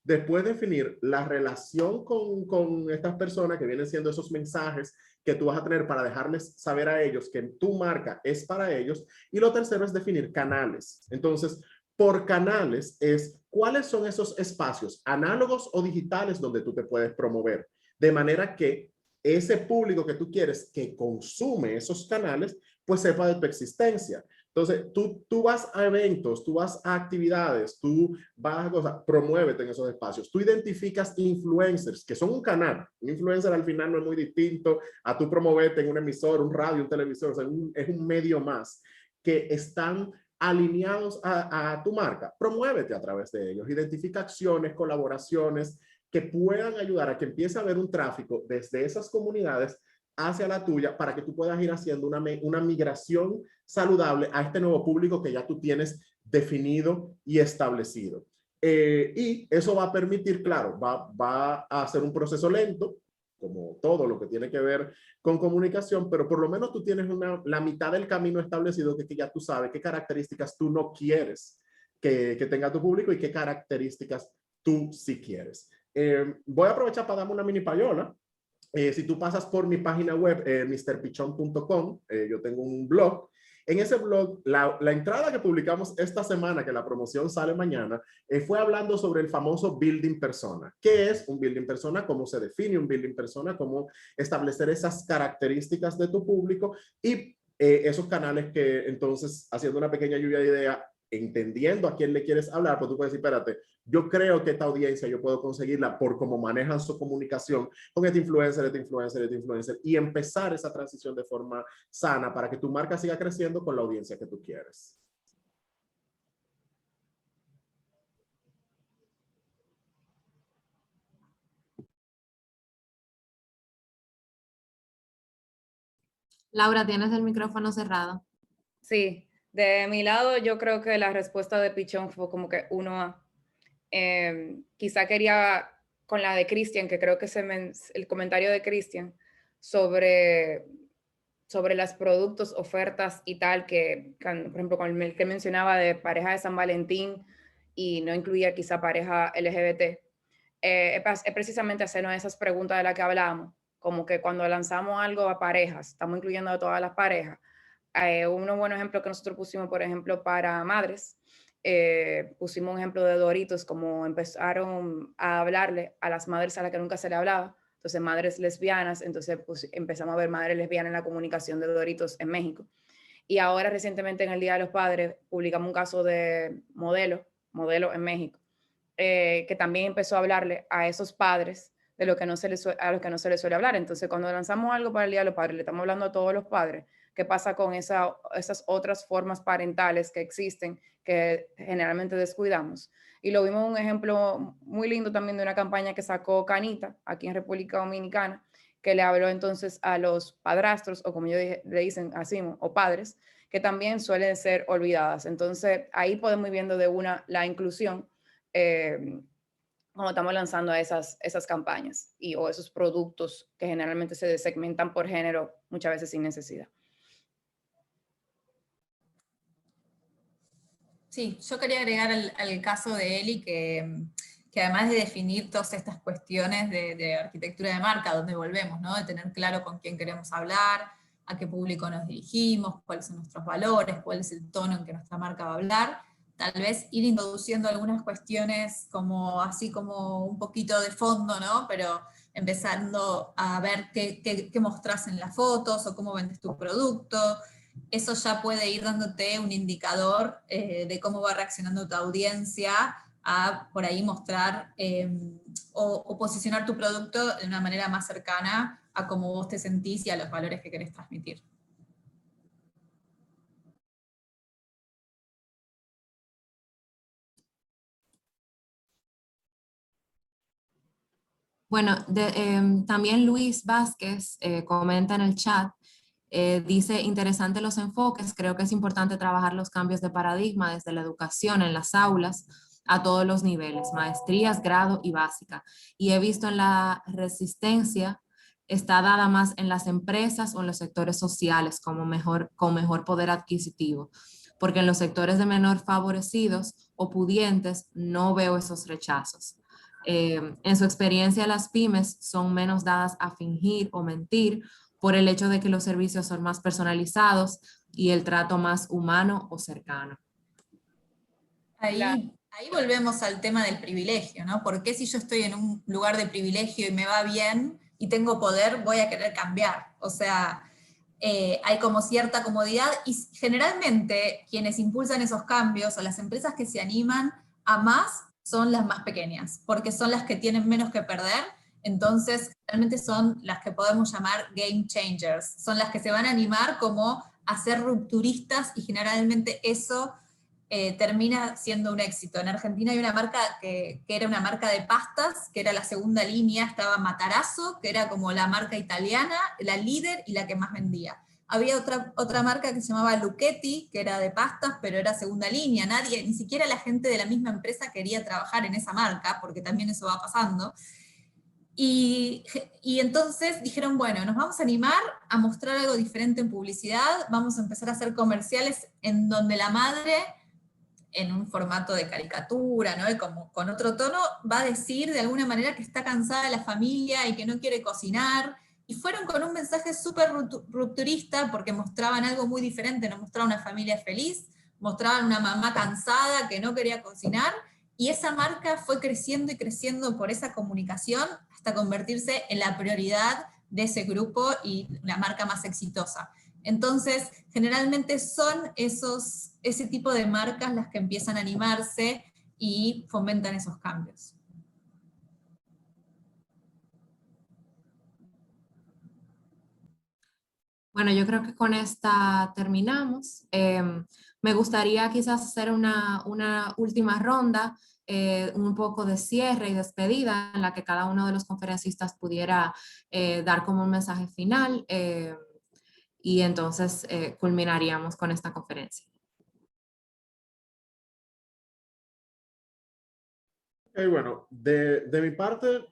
después definir la relación con estas personas que vienen siendo esos mensajes que tú vas a tener para dejarles saber a ellos que tu marca es para ellos, y lo tercero es definir canales. Entonces, por canales es cuáles son esos espacios análogos o digitales donde tú te puedes promover, de manera que ese público que tú quieres que consume esos canales, pues sepa de tu existencia. Entonces, tú vas a eventos, tú vas a actividades, tú vas a cosas, promuévete en esos espacios. Tú identificas influencers, que son un canal. Un influencer al final no es muy distinto a tú promoverte en un emisor, un radio, un televisor, o sea, es un medio más que están alineados a tu marca. Promuévete a través de ellos. Identifica acciones, colaboraciones que puedan ayudar a que empiece a haber un tráfico desde esas comunidades hacia la tuya para que tú puedas ir haciendo una migración saludable a este nuevo público que ya tú tienes definido y establecido. Y eso va a permitir, claro, va a ser un proceso lento, como todo lo que tiene que ver con comunicación, pero por lo menos tú tienes la mitad del camino establecido que ya tú sabes qué características tú no quieres que tenga tu público y qué características tú sí quieres. Voy a aprovechar para darme una mini payola. Si tú pasas por mi página web, mrpichon.com, yo tengo un blog. En ese blog, la entrada que publicamos esta semana, que la promoción sale mañana, fue hablando sobre el famoso building persona. ¿Qué es un building persona? ¿Cómo se define un building persona? ¿Cómo establecer esas características de tu público? Y esos canales que entonces, haciendo una pequeña lluvia de idea, entendiendo a quién le quieres hablar, pues tú puedes decir, espérate, yo creo que esta audiencia yo puedo conseguirla por cómo manejan su comunicación con este influencer, y empezar esa transición de forma sana para que tu marca siga creciendo con la audiencia que tú quieres. Laura, tienes el micrófono cerrado. Sí, de mi lado yo creo que la respuesta de Pichón fue como que 1A. Quizá quería con la de Cristian, que creo que el comentario de Cristian sobre los productos, ofertas y tal, que por ejemplo con el que mencionaba de pareja de San Valentín y no incluía quizá pareja LGBT, es precisamente hacernos esas preguntas de las que hablábamos, como que cuando lanzamos algo a parejas, estamos incluyendo a todas las parejas. Unos buenos ejemplos que nosotros pusimos, por ejemplo, para madres, pusimos un ejemplo de Doritos, como empezaron a hablarle a las madres a las que nunca se le hablaba, entonces madres lesbianas, entonces pues, empezamos a ver madres lesbianas en la comunicación de Doritos en México. Y ahora recientemente en el Día de los Padres publicamos un caso de modelo en México, que también empezó a hablarle a esos padres de lo que a los que no se les suele hablar. Entonces cuando lanzamos algo para el Día de los Padres, le estamos hablando a todos los padres. ¿Qué pasa con esas otras formas parentales que existen que generalmente descuidamos? Y lo vimos un ejemplo muy lindo también de una campaña que sacó Canita aquí en República Dominicana, que le habló entonces a los padrastros, o como le dicen así, o padres, que también suelen ser olvidadas. Entonces ahí podemos ir viendo de una la inclusión, como estamos lanzando a esas campañas o esos productos que generalmente se segmentan por género, muchas veces sin necesidad. Sí, yo quería agregar al caso de Eli que además de definir todas estas cuestiones de arquitectura de marca, donde volvemos, ¿no? De tener claro con quién queremos hablar, a qué público nos dirigimos, cuáles son nuestros valores, cuál es el tono en que nuestra marca va a hablar, tal vez ir introduciendo algunas cuestiones así como un poquito de fondo, ¿no? Pero empezando a ver qué mostrás en las fotos o cómo vendes tu producto. Eso ya puede ir dándote un indicador de cómo va reaccionando tu audiencia a por ahí mostrar o posicionar tu producto de una manera más cercana a cómo vos te sentís y a los valores que querés transmitir. Bueno, también Luis Vázquez comenta en el chat, dice, interesante los enfoques, creo que es importante trabajar los cambios de paradigma desde la educación en las aulas a todos los niveles, maestrías, grado y básica. Y he visto en la resistencia está dada más en las empresas o en los sectores sociales con mejor poder adquisitivo, porque en los sectores de menor favorecidos o pudientes no veo esos rechazos. En su experiencia, las pymes son menos dadas a fingir o mentir por el hecho de que los servicios son más personalizados y el trato más humano o cercano. Ahí volvemos al tema del privilegio, ¿no? ¿Por qué si yo estoy en un lugar de privilegio y me va bien, y tengo poder, voy a querer cambiar. O sea, hay como cierta comodidad y generalmente quienes impulsan esos cambios o las empresas que se animan a más son las más pequeñas, porque son las que tienen menos que perder, entonces realmente son las que podemos llamar game changers, son las que se van a animar como a ser rupturistas y generalmente eso termina siendo un éxito. En Argentina hay una marca que era una marca de pastas, que era la segunda línea, estaba Matarazzo, que era como la marca italiana, la líder y la que más vendía. Había otra marca que se llamaba Lucchetti, que era de pastas, pero era segunda línea. Nadie, ni siquiera la gente de la misma empresa quería trabajar en esa marca, porque también eso va pasando. Y entonces dijeron, bueno, nos vamos a animar a mostrar algo diferente en publicidad, vamos a empezar a hacer comerciales en donde la madre, en un formato de caricatura, ¿no? Como con otro tono, va a decir de alguna manera que está cansada de la familia y que no quiere cocinar, y fueron con un mensaje súper rupturista porque mostraban algo muy diferente, no mostraban una familia feliz, mostraban una mamá cansada que no quería cocinar, y esa marca fue creciendo y creciendo por esa comunicación hasta convertirse en la prioridad de ese grupo y la marca más exitosa. Entonces, generalmente son ese tipo de marcas las que empiezan a animarse y fomentan esos cambios. Bueno, yo creo que con esta terminamos. Me gustaría quizás hacer una última ronda, un poco de cierre y despedida, en la que cada uno de los conferencistas pudiera dar como un mensaje final, y entonces culminaríamos con esta conferencia. Bueno, de mi parte,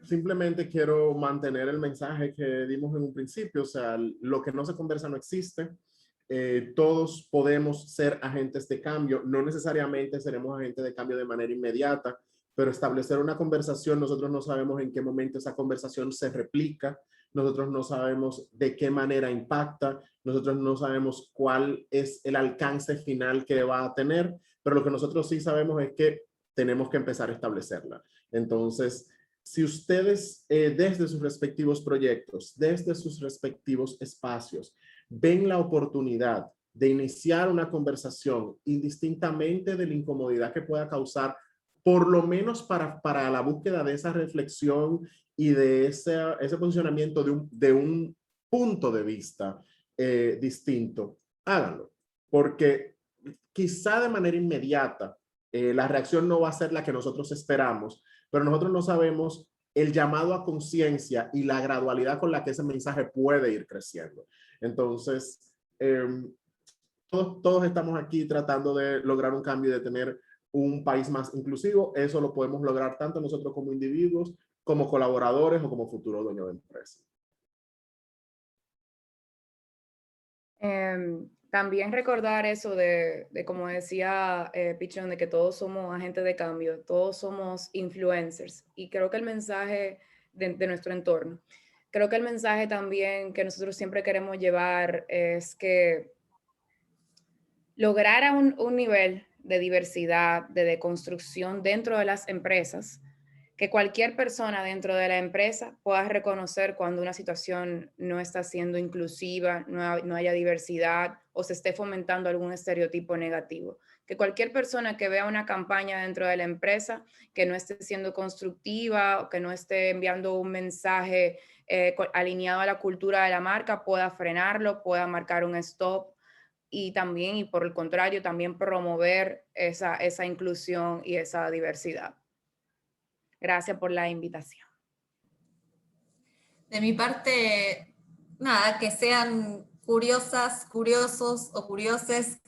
simplemente quiero mantener el mensaje que dimos en un principio, o sea, lo que no se conversa no existe. Todos podemos ser agentes de cambio, no necesariamente seremos agentes de cambio de manera inmediata, pero establecer una conversación, nosotros no sabemos en qué momento esa conversación se replica, nosotros no sabemos de qué manera impacta, nosotros no sabemos cuál es el alcance final que va a tener, pero lo que nosotros sí sabemos es que tenemos que empezar a establecerla. Entonces, si ustedes desde sus respectivos proyectos, desde sus respectivos espacios, ven la oportunidad de iniciar una conversación indistintamente de la incomodidad que pueda causar, por lo menos para la búsqueda de esa reflexión y de ese posicionamiento de un punto de vista distinto, háganlo. Porque quizá de manera inmediata, la reacción no va a ser la que nosotros esperamos, pero nosotros no sabemos el llamado a conciencia y la gradualidad con la que ese mensaje puede ir creciendo. Entonces, todos estamos aquí tratando de lograr un cambio y de tener un país más inclusivo. Eso lo podemos lograr tanto nosotros como individuos, como colaboradores o como futuros dueños de empresa. También recordar eso de como decía Pichón, de que todos somos agentes de cambio, todos somos influencers. Y creo que el mensaje de nuestro entorno, creo que el mensaje también que nosotros siempre queremos llevar es que lograr un nivel de diversidad, de deconstrucción dentro de las empresas, que cualquier persona dentro de la empresa pueda reconocer cuando una situación no está siendo inclusiva, no haya diversidad o se esté fomentando algún estereotipo negativo. Que cualquier persona que vea una campaña dentro de la empresa que no esté siendo constructiva o que no esté enviando un mensaje alineado a la cultura de la marca pueda frenarlo, pueda marcar un stop y también, y por el contrario, también promover esa inclusión y esa diversidad. Gracias por la invitación. De mi parte, nada, que sean curiosas, curiosos o curioses,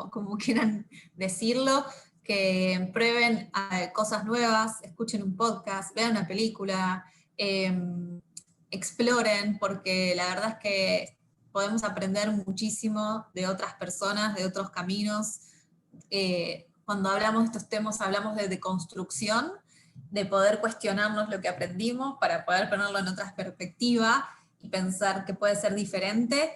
como quieran decirlo, que prueben cosas nuevas, escuchen un podcast, vean una película, exploren, porque la verdad es que podemos aprender muchísimo de otras personas, de otros caminos. Cuando hablamos de estos temas, hablamos de deconstrucción, de poder cuestionarnos lo que aprendimos para poder ponerlo en otra perspectiva y pensar que puede ser diferente.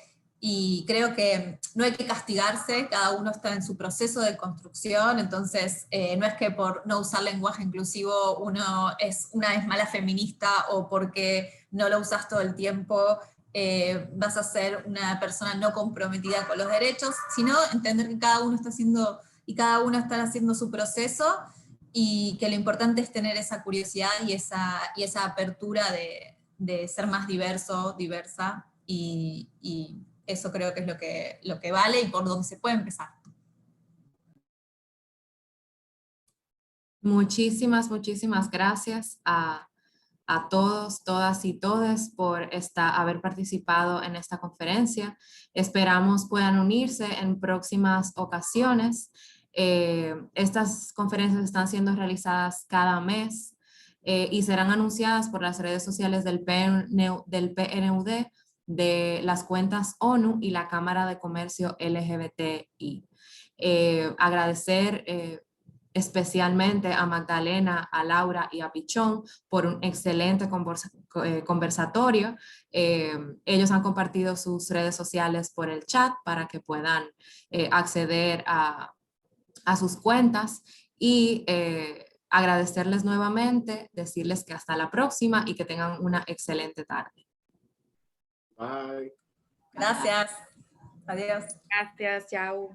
y creo que no hay que castigarse, cada uno está en su proceso de construcción, entonces no es que por no usar lenguaje inclusivo uno es una vez mala feminista o porque no lo usas todo el tiempo vas a ser una persona no comprometida con los derechos, sino entender que cada uno está haciendo y cada uno está haciendo su proceso y que lo importante es tener esa curiosidad y esa apertura de ser más diverso, diversa, y eso creo que es lo que vale y por donde se puede empezar. Muchísimas, muchísimas gracias a todos, todas y todes por haber participado en esta conferencia. Esperamos puedan unirse en próximas ocasiones. Estas conferencias están siendo realizadas cada mes y serán anunciadas por las redes sociales del PNUD, de las cuentas ONU y la Cámara de Comercio LGBTI. Agradecer especialmente a Magdalena, a Laura y a Pichón por un excelente conversatorio. Ellos han compartido sus redes sociales por el chat para que puedan acceder a sus cuentas y agradecerles nuevamente, decirles que hasta la próxima y que tengan una excelente tarde. Bye. Gracias. Adiós. Gracias, chao.